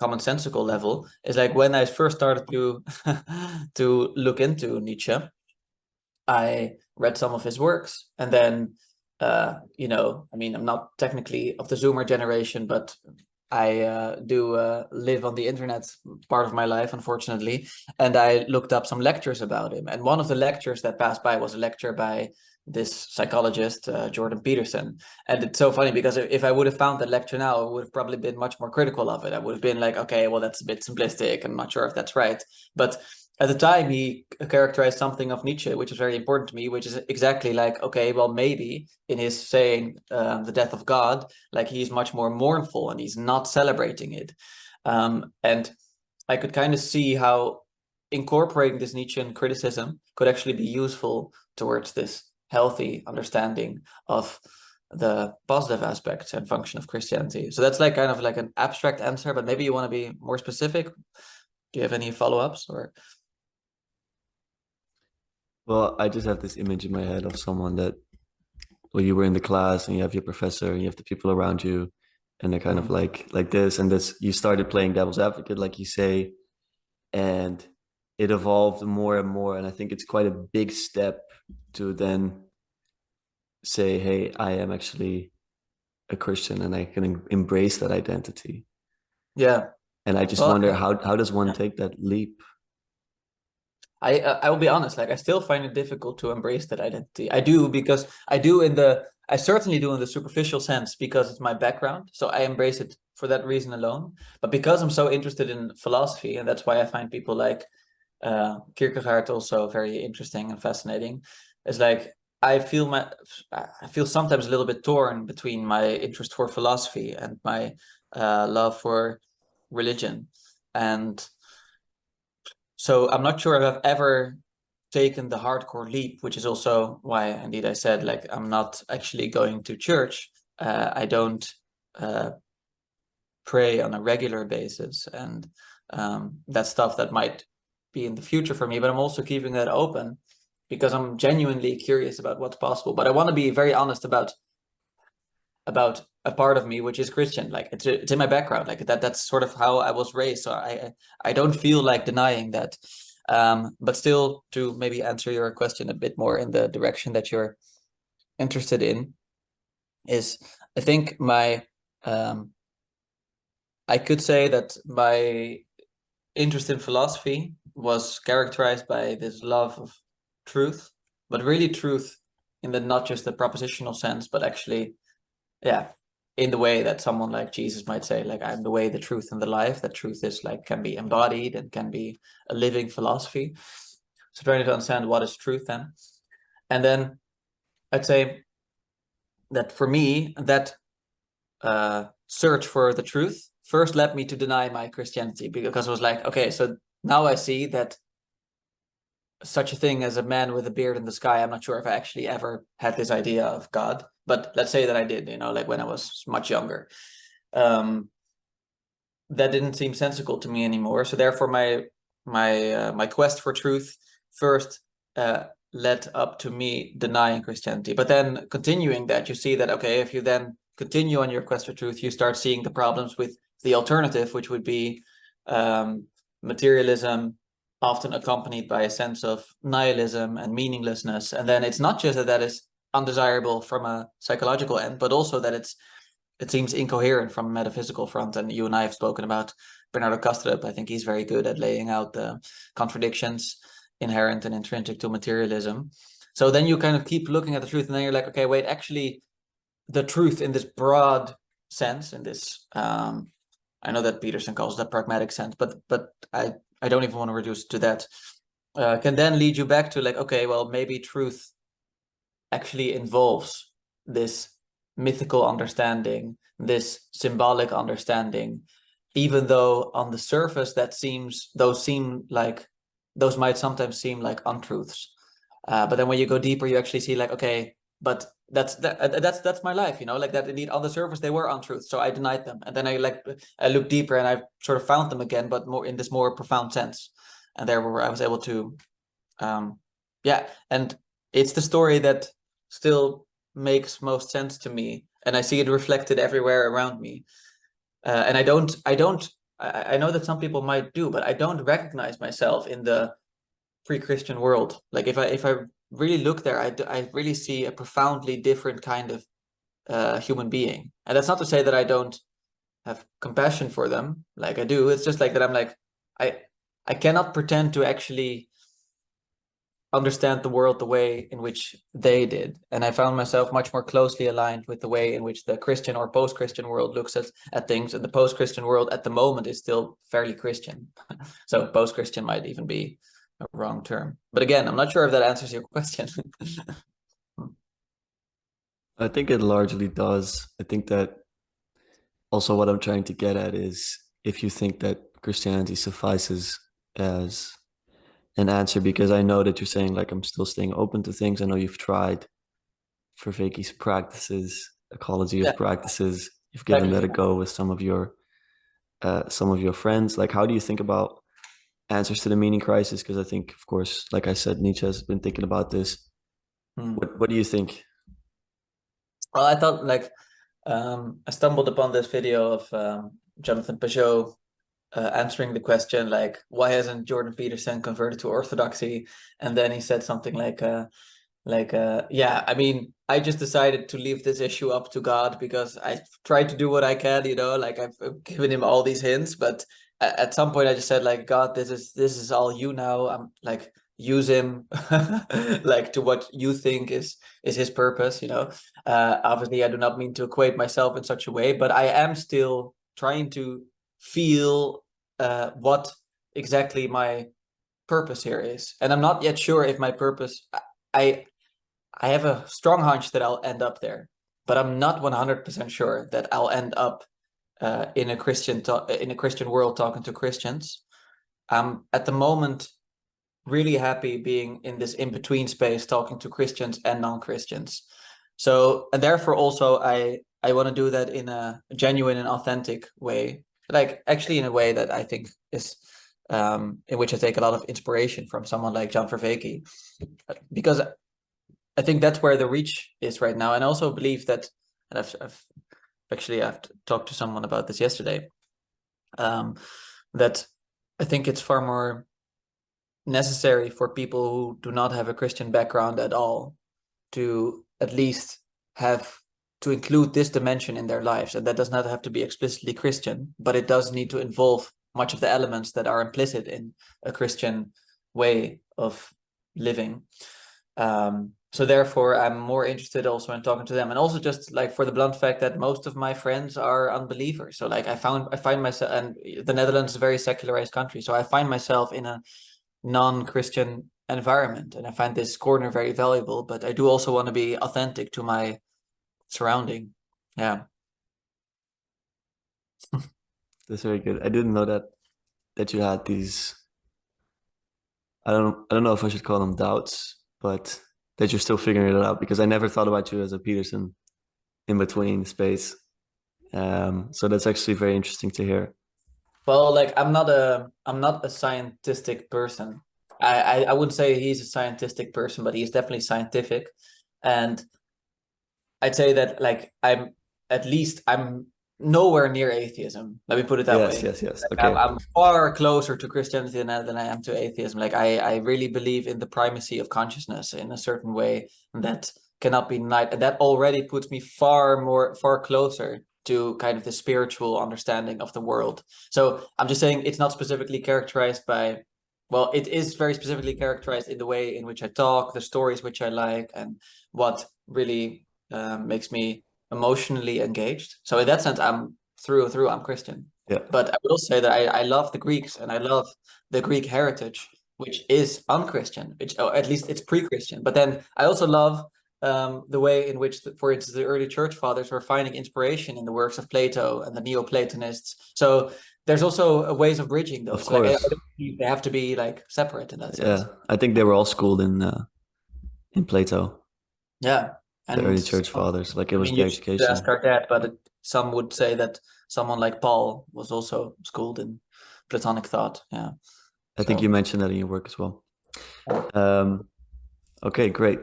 commonsensical level, is like when I first started to to look into Nietzsche, I read some of his works, and then You know, I mean, I'm not technically of the Zoomer generation, but I do live on the internet part of my life, unfortunately. And I looked up some lectures about him. And one of the lectures that passed by was a lecture by this psychologist, Jordan Peterson. And it's so funny because if I would have found that lecture now, I would have probably been much more critical of it. I would have been like, okay, well, that's a bit simplistic. I'm not sure if that's right. But at the time, he characterized something of Nietzsche, which is very important to me, which is exactly like, okay, well, maybe in his saying the death of God, like he's much more mournful and he's not celebrating it. And I could kind of see how incorporating this Nietzschean criticism could actually be useful towards this healthy understanding of the positive aspects and function of Christianity. So that's like kind of like an abstract answer, but maybe you want to be more specific. Do you have any follow-ups or? Well, I just have this image in my head of someone that, well, you were in the class and you have your professor and you have the people around you, and they're kind of like this and this. You started playing devil's advocate, like you say, and it evolved more and more. And I think it's quite a big step to then say, hey, I am actually a Christian and I can embrace that identity. Yeah. And I just Well, wonder how does one yeah. take that leap? I will be honest, like I still find it difficult to embrace that identity. I do because I certainly do in the superficial sense because it's my background. So I embrace it for that reason alone. But because I'm so interested in philosophy, and that's why I find people like Kierkegaard also very interesting and fascinating, is like I feel sometimes a little bit torn between my interest for philosophy and my love for religion. And so I'm not sure if I've ever taken the hardcore leap, which is also why indeed I said like I'm not actually going to church. I don't uh, pray on a regular basis, and that's stuff that might be in the future for me. But I'm also keeping that open because I'm genuinely curious about what's possible. But I want to be very honest about a part of me which is Christian. Like it's in my background. Like that's sort of how I was raised. So I don't feel like denying that. But still, to maybe answer your question a bit more in the direction that you're interested in, is I think my I could say that my interest in philosophy was characterized by this love of truth, but really truth in the not just the propositional sense, but actually, yeah, in the way that someone like Jesus might say, like I'm the way, the truth, and the life. That truth is like can be embodied and can be a living philosophy. So trying to understand what is truth then. And then I'd say that for me, that search for the truth first led me to deny my Christianity because it was like, okay, so now I see that such a thing as a man with a beard in the sky, I'm not sure if I actually ever had this idea of God, but let's say that I did, you know, like when I was much younger. That didn't seem sensical to me anymore. So therefore, my quest for truth first led up to me denying Christianity. But then continuing that, you see that okay, if you then continue on your quest for truth, you start seeing the problems with the alternative, which would be materialism, often accompanied by a sense of nihilism and meaninglessness. And then it's not just that that is undesirable from a psychological end, but also that it seems incoherent from a metaphysical front. And you and I have spoken about Bernardo Kastrup. I think he's very good at laying out the contradictions inherent and intrinsic to materialism. So then you kind of keep looking at the truth, and then you're like, okay, wait, actually, the truth in this broad sense, in this, I know that Peterson calls that pragmatic sense, but I don't even want to reduce it to that. Can then lead you back to like, okay, well, maybe truth actually involves this mythical understanding, this symbolic understanding, even though on the surface those might sometimes seem like untruths. But then when you go deeper, you actually see like, okay, but that's my life, you know, like that indeed on the surface they were untruths, so I denied them, and then I looked deeper and I sort of found them again, but more in this more profound sense, and there where I was able to, yeah, and it's the story that still makes most sense to me, and I see it reflected everywhere around me. And I know that some people might do, but I don't recognize myself in the pre-Christian world. Like if I really look there, I really see a profoundly different kind of human being. And that's not to say that I don't have compassion for them, like I do. It's just like that I'm like, I cannot pretend to actually understand the world the way in which they did. And I found myself much more closely aligned with the way in which the Christian or post-Christian world looks at things. And the post-Christian world at the moment is still fairly Christian. So post-Christian might even be a wrong term. But again, I'm not sure if that answers your question. I think it largely does. I think that also what I'm trying to get at is if you think that Christianity suffices as an answer, because I know that you're saying like I'm still staying open to things. I know you've tried for Fakey's practices, ecology Yeah, of practices. You've given exactly. that a go with some of your friends. Like, how do you think about answers to the meaning crisis? Because I think, of course, like I said, Nietzsche has been thinking about this. Hmm. What do you think? Well, I thought like I stumbled upon this video of Jonathan Peugeot answering the question like, why hasn't Jordan Peterson converted to Orthodoxy? And then he said something like yeah, I mean, I just decided to leave this issue up to God because I tried to do what I can, you know, like I've given him all these hints, but at some point I just said like, God, this is all you now. I'm like, use him like to what you think is his purpose, you know. Obviously I do not mean to equate myself in such a way, but I am still trying to feel what exactly my purpose here is, and I'm not yet sure if my purpose, I I have a strong hunch that I'll end up there, but I'm not 100% sure that I'll end up in a Christian world talking to Christians. I'm at the moment really happy being in this in between space talking to Christians and non-Christians. So, and therefore also I want to do that in a genuine and authentic way, like actually in a way that I think is in which I take a lot of inspiration from someone like John Vervaeke, because I think that's where the reach is right now. And I also believe that, and I've talked to someone about this yesterday, um, that I think it's far more necessary for people who do not have a Christian background at all to at least have to include this dimension in their lives. And that does not have to be explicitly Christian, but it does need to involve much of the elements that are implicit in a Christian way of living. So therefore, I'm more interested also in talking to them, and also just like for the blunt fact that most of my friends are unbelievers. So like I find myself, and the Netherlands is a very secularized country, so I find myself in a non-Christian environment, and I find this corner very valuable. But I do also want to be authentic to my surrounding. Yeah. That's very good. I didn't know that you had these. I don't know if I should call them doubts, but that you're still figuring it out, because I never thought about you as a Peterson in between space. So that's actually very interesting to hear. Well, like I'm not a scientific person. I wouldn't say he's a scientific person, but he's definitely scientific. And I'd say that like I'm nowhere near atheism. Let me put it that Yes, way. yes, yes. Like, I'm, Okay. I'm far closer to Christianity than I am to atheism. Like I really believe in the primacy of consciousness in a certain way that cannot be denied. And that already puts me far closer to kind of the spiritual understanding of the world. So I'm just saying it's not specifically characterized by, well, it is very specifically characterized in the way in which I talk, the stories which I like, and what really makes me emotionally engaged. So in that sense, I'm through and through, I'm Christian. Yeah. But I will say that I love the Greeks and I love the Greek heritage, which is unchristian, which or at least it's pre-Christian. But then I also love the way in which, for instance, the early church fathers were finding inspiration in the works of Plato and the Neoplatonists. So there's also ways of bridging Of those. Like I course. don't think they have to be like separate in that Yeah. sense. I think they were all schooled in Plato, Yeah, the early and church fathers. Like it I was mean, the you should ask education. our dad, but some would say that someone like Paul was also schooled in Platonic thought. Yeah. I think you So, mentioned that in your work as well. Um, okay, great.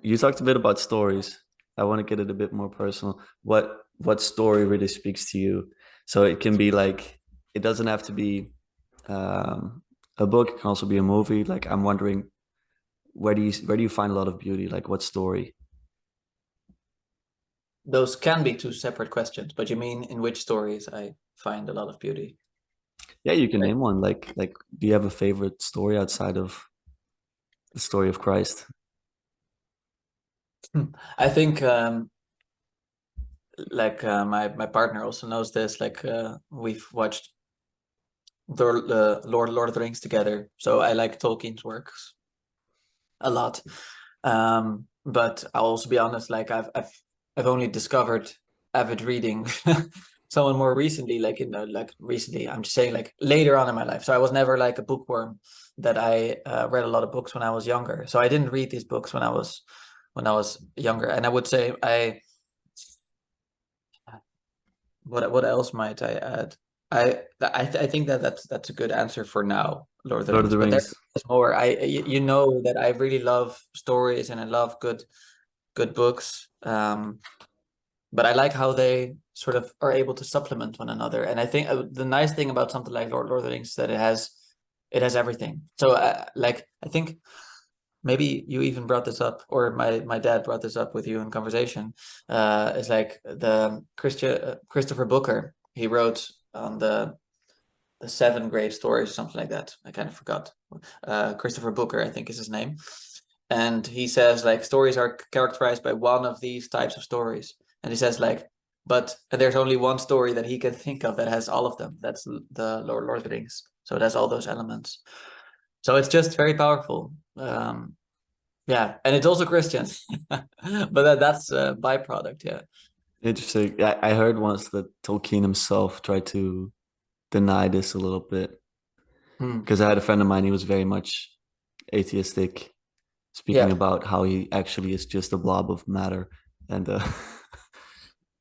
You talked a bit about stories. I want to get it a bit more personal. What story really speaks to you? So it can be like, it doesn't have to be um, a book. It can also be a movie. Like I'm wondering, where do you find a lot of beauty? Like what story? Those can be two separate questions, but you mean in which stories I find a lot of beauty? Yeah, you can Right. name one. Like do you have a favorite story outside of the story of Christ? I think like my partner also knows this. Like we've watched the Lord of the Rings together, so I like Tolkien's works a lot. But I'll also be honest, like I've only discovered avid reading someone more recently, like like recently, I'm just saying like later on in my life. So I was never like a bookworm that I read a lot of books when I was younger. So I didn't read these books when I was younger. And I would say what else might I add? I think that that's a good answer for now, Lord of the Lord of Rings. the But Rings. there's more. You know that I really love stories and I love good books. But I like how they sort of are able to supplement one another. And I think the nice thing about something like Lord of the Rings is that it has everything. So like I think maybe you even brought this up, or my dad brought this up with you in conversation. It's like the Christopher Booker. He wrote on the seven great stories or something like that. I kind of forgot. Christopher Booker, I think is his name. And he says like stories are characterized by one of these types of stories. And he says like, but and there's only one story that he can think of that has all of them. That's the Lord of the Rings. So it has all those elements. So it's just very powerful. Yeah, and it's also Christian, but that's a byproduct. Yeah. Interesting. I heard once that Tolkien himself tried to deny this a little bit Hmm. because I had a friend of mine, he was very much atheistic, speaking Yeah. about how he actually is just a blob of matter. And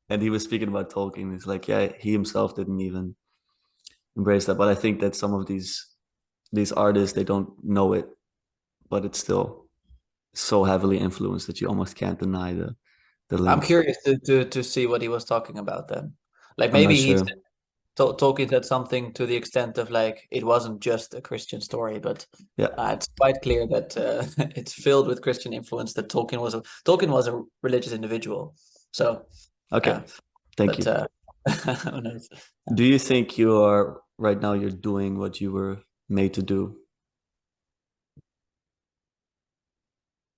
and he was speaking about Tolkien. He's like, yeah, he himself didn't even embrace that. But I think that some of these artists, they don't know it, but it's still so heavily influenced that you almost can't deny the I'm link. curious to see what he was talking about then. Like I'm not maybe sure. Tolkien said something to the extent of like it wasn't just a Christian story, but Yeah. it's quite clear that it's filled with Christian influence. That Tolkien was a religious individual. So Okay. yeah, Thank but you. who knows? Do you think you are right now you're doing what you were made to do?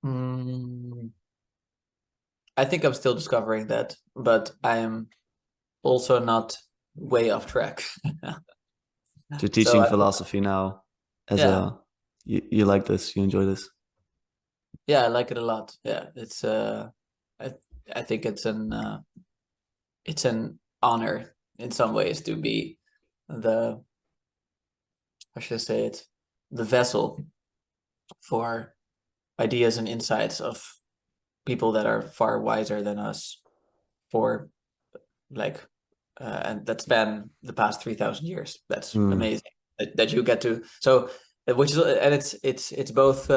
Mm, I think I'm still discovering that, but I'm also not way off track. You're So teaching philosophy now as yeah, a you like this, you enjoy this. yeah, I like it a lot. Yeah, I I think it's an honor in some ways to be the how should I say it, the vessel for ideas and insights of people that are far wiser than us for like and that span the past 3,000 years. That's Mm, amazing that you get to so which is and it's both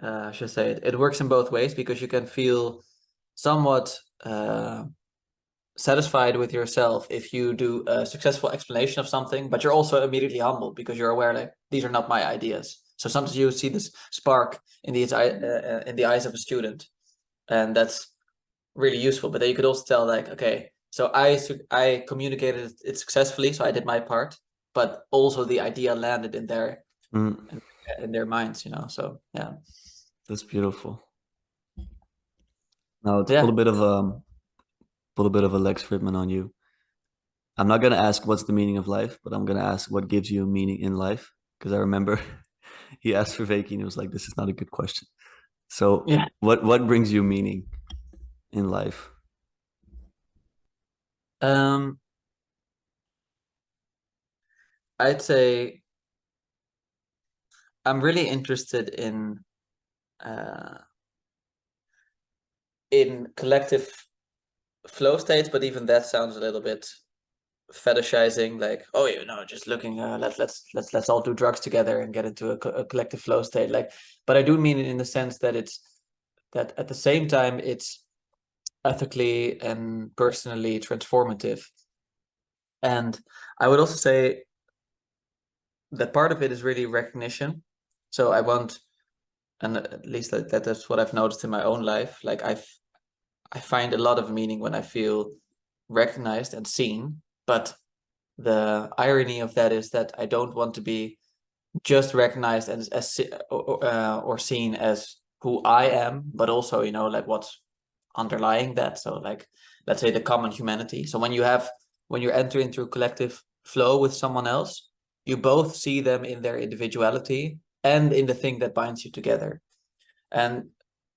I should say it works in both ways because you can feel somewhat satisfied with yourself if you do a successful explanation of something, but you're also immediately humbled because you're aware like these are not my ideas. So sometimes you see this spark in the eyes of a student, and that's really useful. But then you could also tell like, okay, so I communicated it successfully, so I did my part, but also the idea landed mm, in their minds, you know. So yeah, that's beautiful. Now to yeah, put a bit of a Lex Fridman on you. I'm not gonna ask what's the meaning of life, but I'm gonna ask what gives you meaning in life. Because I remember he asked for Vaki and he was like, "This is not a good question." So, yeah. what brings you meaning in life? Um, I'd say I'm really interested uh in collective flow states, but even that sounds a little bit fetishizing. Like, oh, you know, just looking, let's all do drugs together and get into a collective flow state. Like, but I do mean it in the sense that it's that at the same time it's ethically and personally transformative. And I would also say that part of it is really recognition. So I want and at least that's what I've noticed in my own life. Like I find a lot of meaning when I feel recognized and seen, but the irony of that is that I don't want to be just recognized or seen as who I am, but also, like what's underlying that. So like, let's say the common humanity. So when you're entering through collective flow with someone else, you both see them in their individuality and in the thing that binds you together. And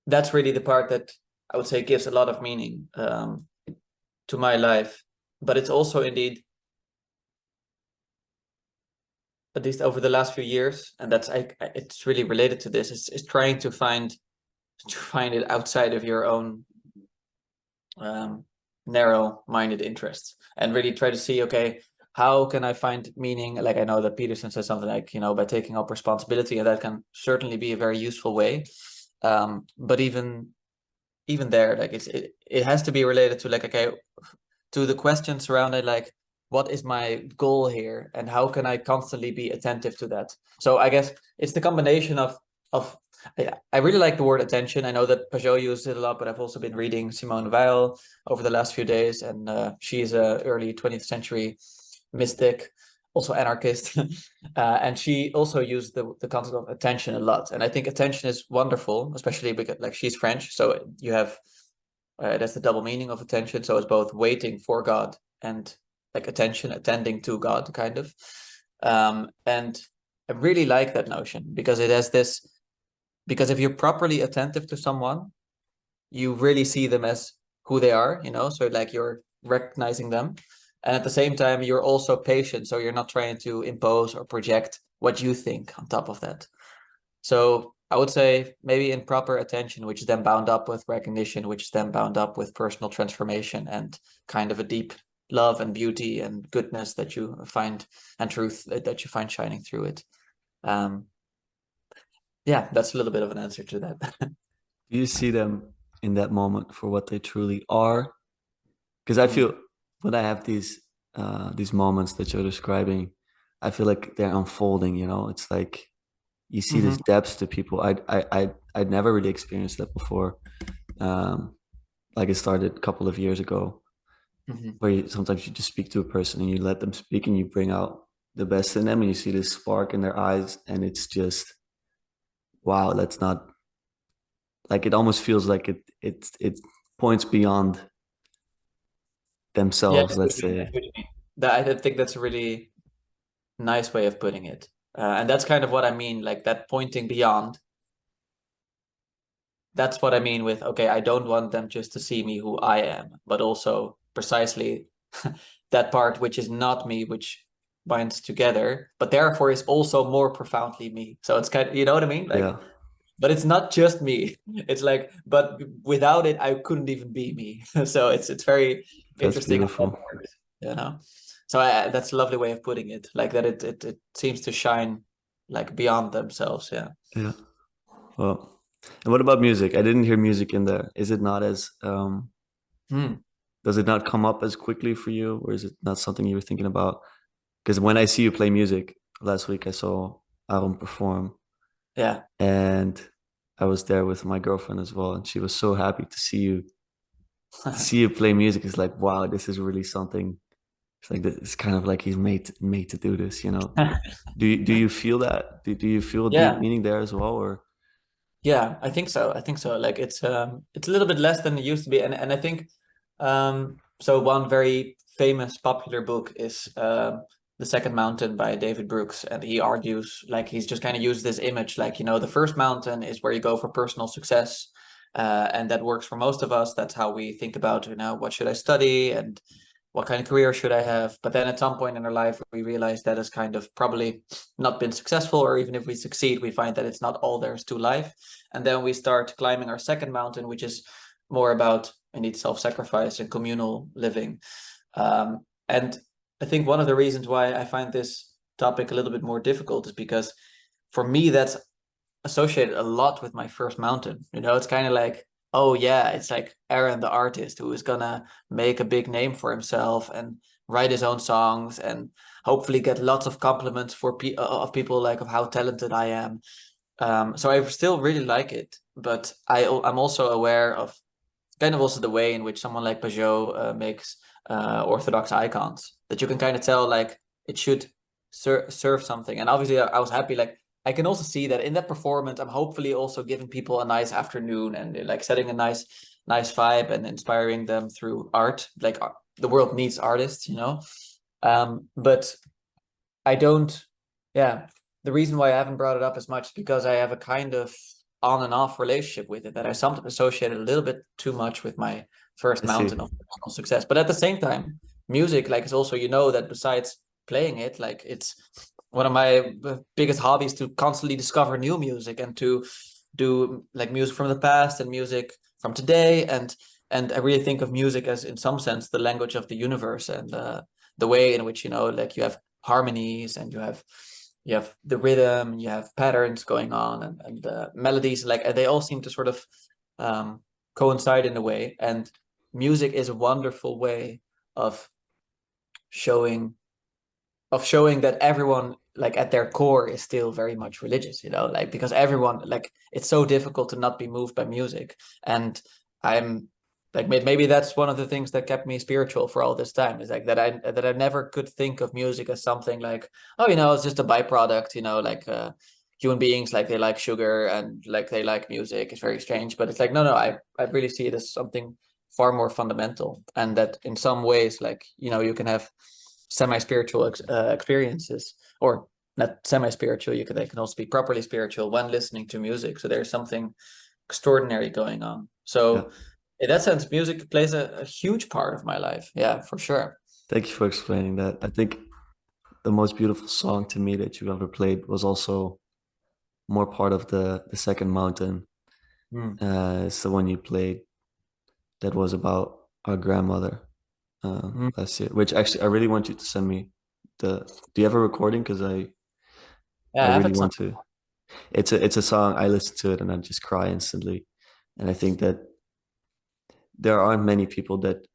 that's really the part that I would say gives a lot of meaning to my life. But it's also indeed, at least over the last few years, and it's really related to this, is trying to find it outside of your own narrow-minded interests, and really try to see, okay, how can I find meaning? Like I know that Peterson says something like, by taking up responsibility, and that can certainly be a very useful way. But even there, like it has to be related to like, okay, to the question surrounded like, what is my goal here, and how can I constantly be attentive to that? So I guess it's the combination of I really like the word attention. I know that Pajot used it a lot, but I've also been reading Simone Weil over the last few days, and she's a early 20th century mystic, also anarchist, and she also used the concept of attention a lot. And I think attention is wonderful, especially because like she's French, so you have that's the double meaning of attention. So it's both waiting for God and like attention, attending to God, kind of. And I really like that notion because it has this. Because if you're properly attentive to someone, you really see them as who they are, so like you're recognizing them. And at the same time, you're also patient. So you're not trying to impose or project what you think on top of that. So I would say maybe in proper attention, which is then bound up with recognition, which is then bound up with personal transformation and kind of a deep love and beauty and goodness that you find, and truth that you find shining through it. Yeah, that's a little bit of an answer to that. Do you see them in that moment for what they truly are? Because I feel when I have these moments that you're describing, I feel like they're unfolding, it's like you see Mm-hmm. this depth to people. I'd never really experienced that before. Like it started a couple of years ago, Mm-hmm. where sometimes you just speak to a person and you let them speak and you bring out the best in them and you see this spark in their eyes and it's just wow, that's not like it almost feels like it points beyond Yeah, themselves, I see let's what you mean. I say. see what you mean. I think that's a really nice way of putting it. And that's kind of what I mean, like that pointing beyond. That's what I mean with, okay, I don't want them just to see me who I am, but also precisely that part which is not me, which binds together, but therefore is also more profoundly me. So it's kind of, you know what I mean? Like, Yeah, but it's not just me. It's like, but without it, I couldn't even be me. So it's very that's interesting how that beautiful. works. So that's a lovely way of putting it, like that it seems to shine like beyond themselves. Yeah. Yeah. Well, and what about music? I didn't hear music in there. Is it not as Hmm. does it not come up as quickly for you, or is it not something you were thinking about? Because when I see you play music, last week I saw Aron perform, Yeah. and I was there with my girlfriend as well, and she was so happy to see you play music. It's like, wow, this is really something. It's like it's kind of like he's made to do this, Do you feel that? Do you feel deep Yeah. meaning there as well, or Yeah, I think so. I think so. Like it's a little bit less than it used to be. And I think so one very famous popular book is The Second Mountain by David Brooks. And he argues like he's just kind of used this image, like, the first mountain is where you go for personal success. And that works for most of us. That's how we think about, what should I study and what kind of career should I have? But then at some point in our life, we realize that has kind of probably not been successful, or even if we succeed, we find that it's not all there is to life. And then we start climbing our second mountain, which is more about indeed self-sacrifice and communal living. And I think one of the reasons why I find this topic a little bit more difficult is because for me, that's associated a lot with my first mountain. It's kind of like, oh yeah, it's like Aron the artist who is gonna make a big name for himself and write his own songs and hopefully get lots of compliments of people, like of how talented I am. So I still really like it, but I'm also aware of kind of also the way in which someone like Peugeot makes orthodox icons, that you can kind of tell like it should serve something. And obviously I was happy, like I can also see that in that performance I'm hopefully also giving people a nice afternoon and like setting a nice vibe and inspiring them through art. Like the world needs artists, you know. But I don't, yeah. The reason why I haven't brought it up as much is because I have a kind of on and off relationship with it that I sometimes associate a little bit too much with my first I see. mountain of personal success. But at the same time, music, like, is also, you know, that besides playing it, like, it's one of my biggest hobbies to constantly discover new music and to do like music from the past and music from today. And I really think of music as, in some sense, the language of the universe, and the way in which, you know, like you have harmonies and you have the rhythm, you have patterns going on, and melodies, like they all seem to sort of coincide in a way. And music is a wonderful way of showing showing that everyone, like, at their core is still very much religious, you know, like, because everyone, like, it's so difficult to not be moved by music. And I'm like, maybe that's one of the things that kept me spiritual for all this time, is like that I never could think of music as something like, oh, you know, it's just a byproduct, you know, like human beings, like, they like sugar and like they like music. It's very strange, but it's like, no, I really see it as something far more fundamental, and that in some ways, like, you know, you can have semi-spiritual experiences, or not semi-spiritual, they can also be properly spiritual when listening to music. So there's something extraordinary going on. Yeah. So in that sense, music plays a huge part of my life. Yeah, for sure. Thank you for explaining that. I think the most beautiful song to me that you ever played was also more part of the second mountain. Mm. It's the one you played that was about our grandmother Mm. last year. Which actually, I really want you to send me the. Do you have a recording? Because I Yeah, I have really it some. want to. It's a song. I listen to it and I just cry instantly. And I think that there aren't many people that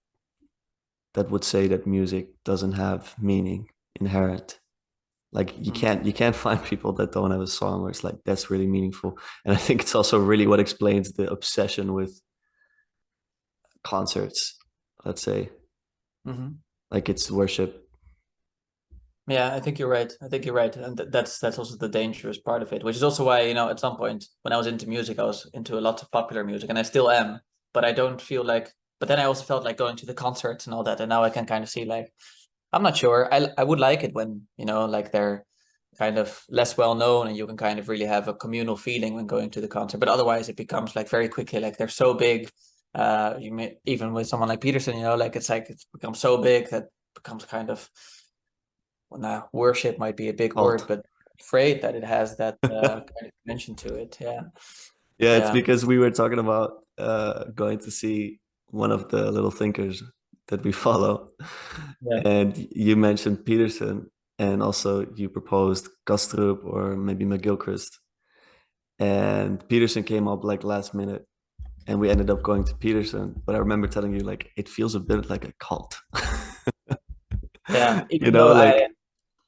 would say that music doesn't have meaning inherent. Like Mm. you can't find people that don't have a song where it's like that's really meaningful. And I think it's also really what explains the obsession with concerts, let's say. Hmm. Like it's worship. Yeah, I think you're right. I think you're right, and that's also the dangerous part of it, which is also why, you know, at some point when I was into music, I was into a lot of popular music, and I still am. But I don't feel like. But then I also felt like going to the concerts and all that, and now I can kind of see, like, I'm not sure. I would like it when, you know, like, they're kind of less well known and you can kind of really have a communal feeling when going to the concert. But otherwise, it becomes like very quickly, like, they're so big. You may, even with someone like Peterson, you know, like, it's become so big that becomes kind of, well, now worship might be a big word, Alt. but afraid that it has that kind of dimension to it. Yeah, Yeah, it's yeah, because we were talking about going to see one of the little thinkers that we follow. yeah. And you mentioned Peterson, and also you proposed Kastrup or maybe McGilchrist. And Peterson came up like last minute, and we ended up going to Peterson. But I remember telling you like it feels a bit like a cult. Yeah, You even know, though like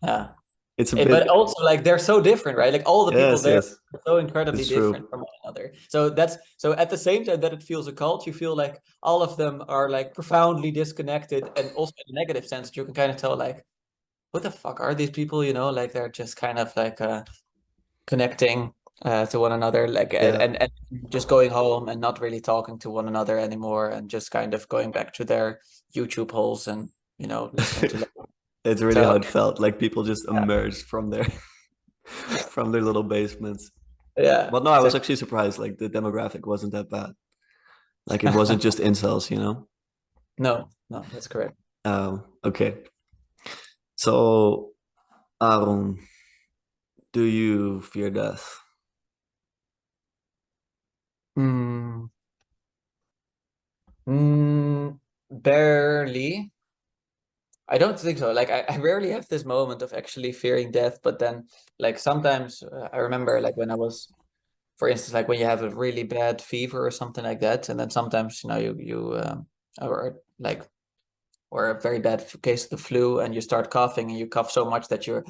yeah. it's a But bit. also, like, they're so different, right? Like, all the people Yes, there yes, are so incredibly it's different true. from one another. So at the same time that it feels a cult, you feel like all of them are like profoundly disconnected, and also in a negative sense, you can kind of tell, like, what the fuck are these people? You know, like, they're just kind of like connecting to one another, like, Yeah, and just going home and not really talking to one another anymore, and just kind of going back to their YouTube holes and, you know, listening to. it's really how So it felt. Like people just yeah, emerged from their from their little basements. yeah, But no, I was exactly. actually surprised. Like the demographic wasn't that bad. Like it wasn't just incels, you know? No, no, that's correct. Okay. So, Aaron, do you fear death? Mm, barely. I don't think so. Like, I rarely have this moment of actually fearing death, but then, like, sometimes I remember, like, when I was, for instance, like when you have a really bad fever or something like that, and then sometimes, you know, or like, or a very bad case of the flu, and you start coughing and you cough so much that you're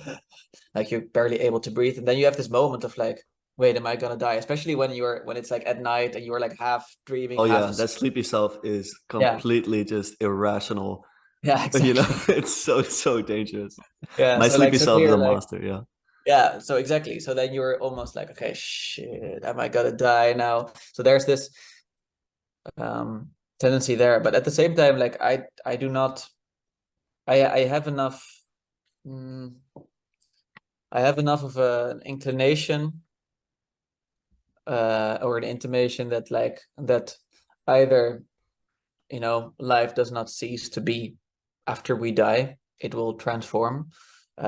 like, you're barely able to breathe, and then you have this moment of like, wait, am I gonna die? Especially when it's like at night and you're like half dreaming, Oh half yeah, asleep. that sleepy self is Yeah, completely just irrational. yeah, You know, exactly. it's so dangerous. Yeah, My so like sleepy so then self is a you're like, monster. Yeah, yeah, so exactly. So then you're almost like, okay, shit, am I gonna die now? So there's this um tendency there, but at the same time, like I do not, I have enough, mm, I have enough of an inclination or an intimation that like that either, you know, life does not cease to be after we die. It will transform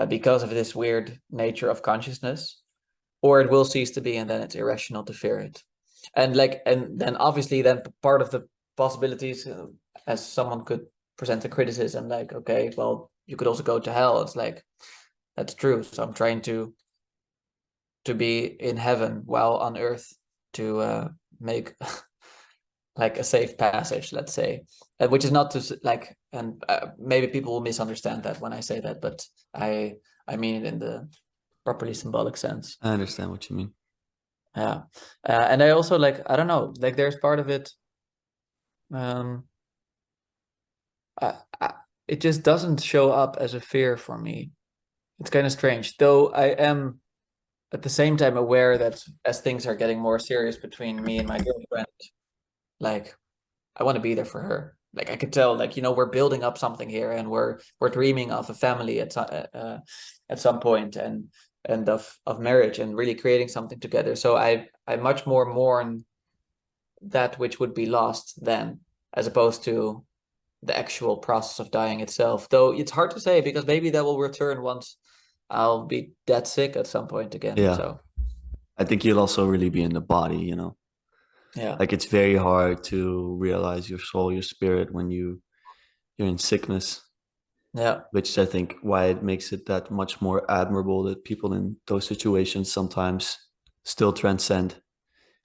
because of this weird nature of consciousness, or it will cease to be, and then it's irrational to fear it. And like, and then obviously, then part of the possibilities, as someone could present a criticism, like, okay, well, you could also go to hell. It's like that's true. So I'm trying to be in heaven while on earth to make like a safe passage, let's say, which is not to like, and maybe people will misunderstand that when I say that, but I mean it in the properly symbolic sense. I understand what you mean. Yeah, and I also like, I don't know, like there's part of it, um, I, I, it just doesn't show up as a fear for me. It's kind of strange, though. I am at the same time aware that as things are getting more serious between me and my girlfriend, like I want to be there for her. Like I could tell, like, you know, we're building up something here, and we're dreaming of a family at some point, and of marriage, and really creating something together. So I much more mourn that which would be lost then, as opposed to the actual process of dying itself. Though it's hard to say because maybe that will return once I'll be that sick at some point again. Yeah, So I think you'll also really be in the body. You know, yeah, like it's very hard to realize your soul, your spirit when you're in sickness, yeah, which I think why it makes it that much more admirable that people in those situations sometimes still transcend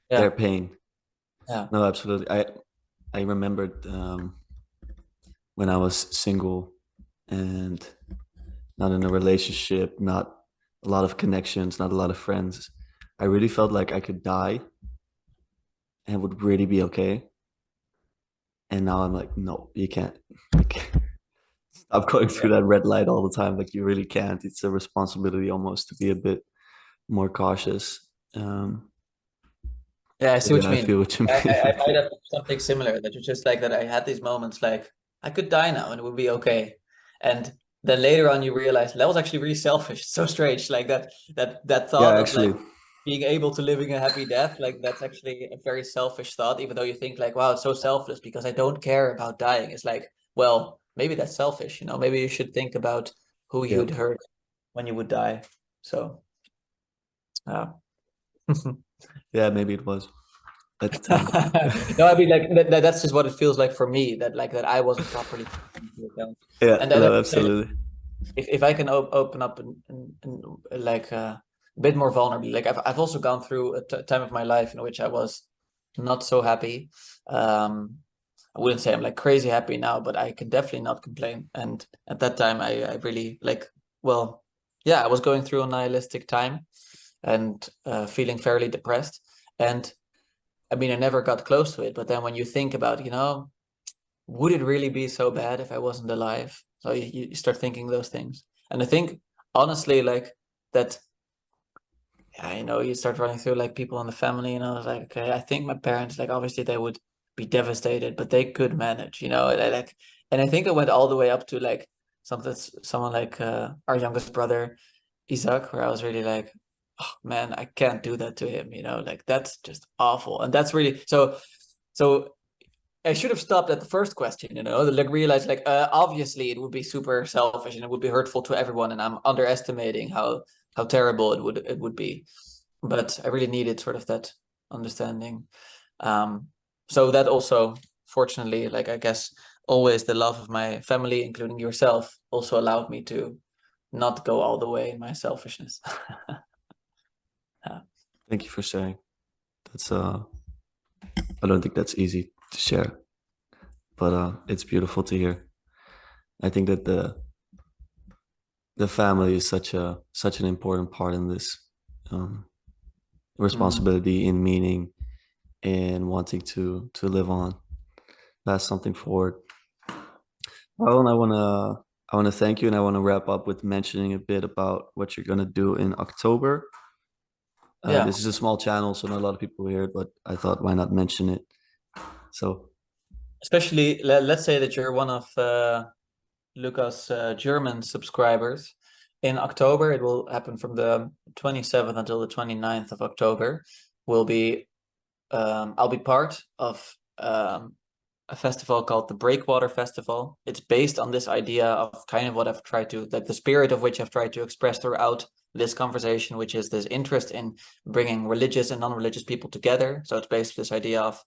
their yeah, pain. yeah, No, absolutely. I remembered when I was single and not in a relationship, not a lot of connections, not a lot of friends. I really felt like I could die and would really be okay. And now I'm like, no, you can't. Like, stop going yeah. through that red light all the time. Like you really can't. It's a responsibility almost to be a bit more cautious. Um, Yeah, I but see what yeah, you I mean. feel what you I mean. might have something similar that you're just like that. I had these moments like I could die now and it would be okay. And then later on you realize that was actually really selfish. It's so strange. Like that Yeah, thought of like actually, being able to living a happy death, like that's actually a very selfish thought, even though you think like, wow, it's so selfless because I don't care about dying. It's like, well, maybe that's selfish, you know, maybe you should think about who yeah, you'd hurt when you would die. So yeah. yeah, maybe it was at the time. No, I mean like that's just what it feels like for me. That like that I wasn't properly taken into account. Yeah, And no, absolutely. if I can open up and like a bit more vulnerably, like I've also gone through a time of my life in which I was not so happy. I wouldn't say I'm like crazy happy now, but I can definitely not complain. And at that time, I really like, well, yeah, I was going through a nihilistic time and feeling fairly depressed. And I mean, I never got close to it, but then when you think about, you know, would it really be so bad if I wasn't alive? So you start thinking those things. And I think honestly, like that, yeah, you know, you start running through like people in the family, and I was like, okay, I think my parents, like obviously they would be devastated, but they could manage, you know, and and I think it went all the way up to like someone like our youngest brother, Isaac, where I was really like, oh man, I can't do that to him, you know, like that's just awful. And that's really so I should have stopped at the first question, you know, like realize like obviously it would be super selfish and it would be hurtful to everyone, and I'm underestimating how terrible it would be. But I really needed sort of that understanding. Um, so that also, fortunately, like I guess always the love of my family, including yourself, also allowed me to not go all the way in my selfishness. Yeah. Thank you for sharing. That's I don't think that's easy to share, but it's beautiful to hear. I think that the family is such an important part in this. Um, Mhm. responsibility, in meaning, and wanting to live on, pass something forward. Well, and I wanna thank you, and I want to wrap up with mentioning a bit about what you're gonna do in October. Yeah, This is a small channel, so not a lot of people hear it, but I thought why not mention it. So especially let's say that you're one of Luca's German subscribers. In October, it will happen from the 27th until the 29th of October. Will be I'll be part of a festival called the Breakwater Festival. It's based on this idea of kind of what I've tried to, like the spirit of which I've tried to express throughout this conversation, which is this interest in bringing religious and non-religious people together. So it's based on this idea of,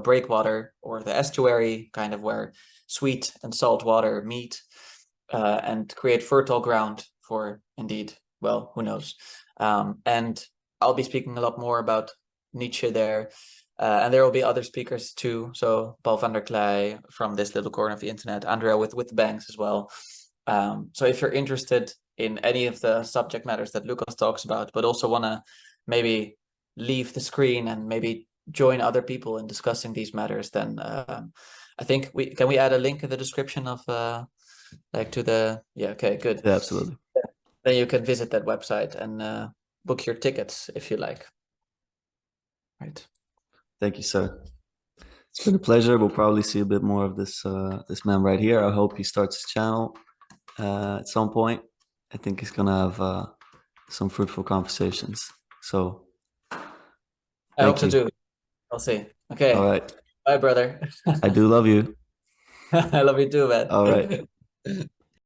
breakwater or the estuary, kind of where sweet and salt water meet and create fertile ground for, indeed, well, who knows. And I'll be speaking a lot more about Nietzsche there. And there will be other speakers too. So Paul van der Klei from this little corner of the internet, Andrea with banks as well. So if you're interested in any of the subject matters that Lucas talks about, but also want to maybe leave the screen and maybe join other people in discussing these matters, then I think we add a link in the description of like to the yeah, okay, good. yeah, absolutely. Then you can visit that website and book your tickets if you like. Right. Thank you, sir. It's been a pleasure. We'll probably see a bit more of this man right here. I hope he starts his channel at some point. I think he's gonna have some fruitful conversations. So I hope thank so you. too. I'll see. All Okay. right. Bye, brother. I do love you. I love you too, All right. man.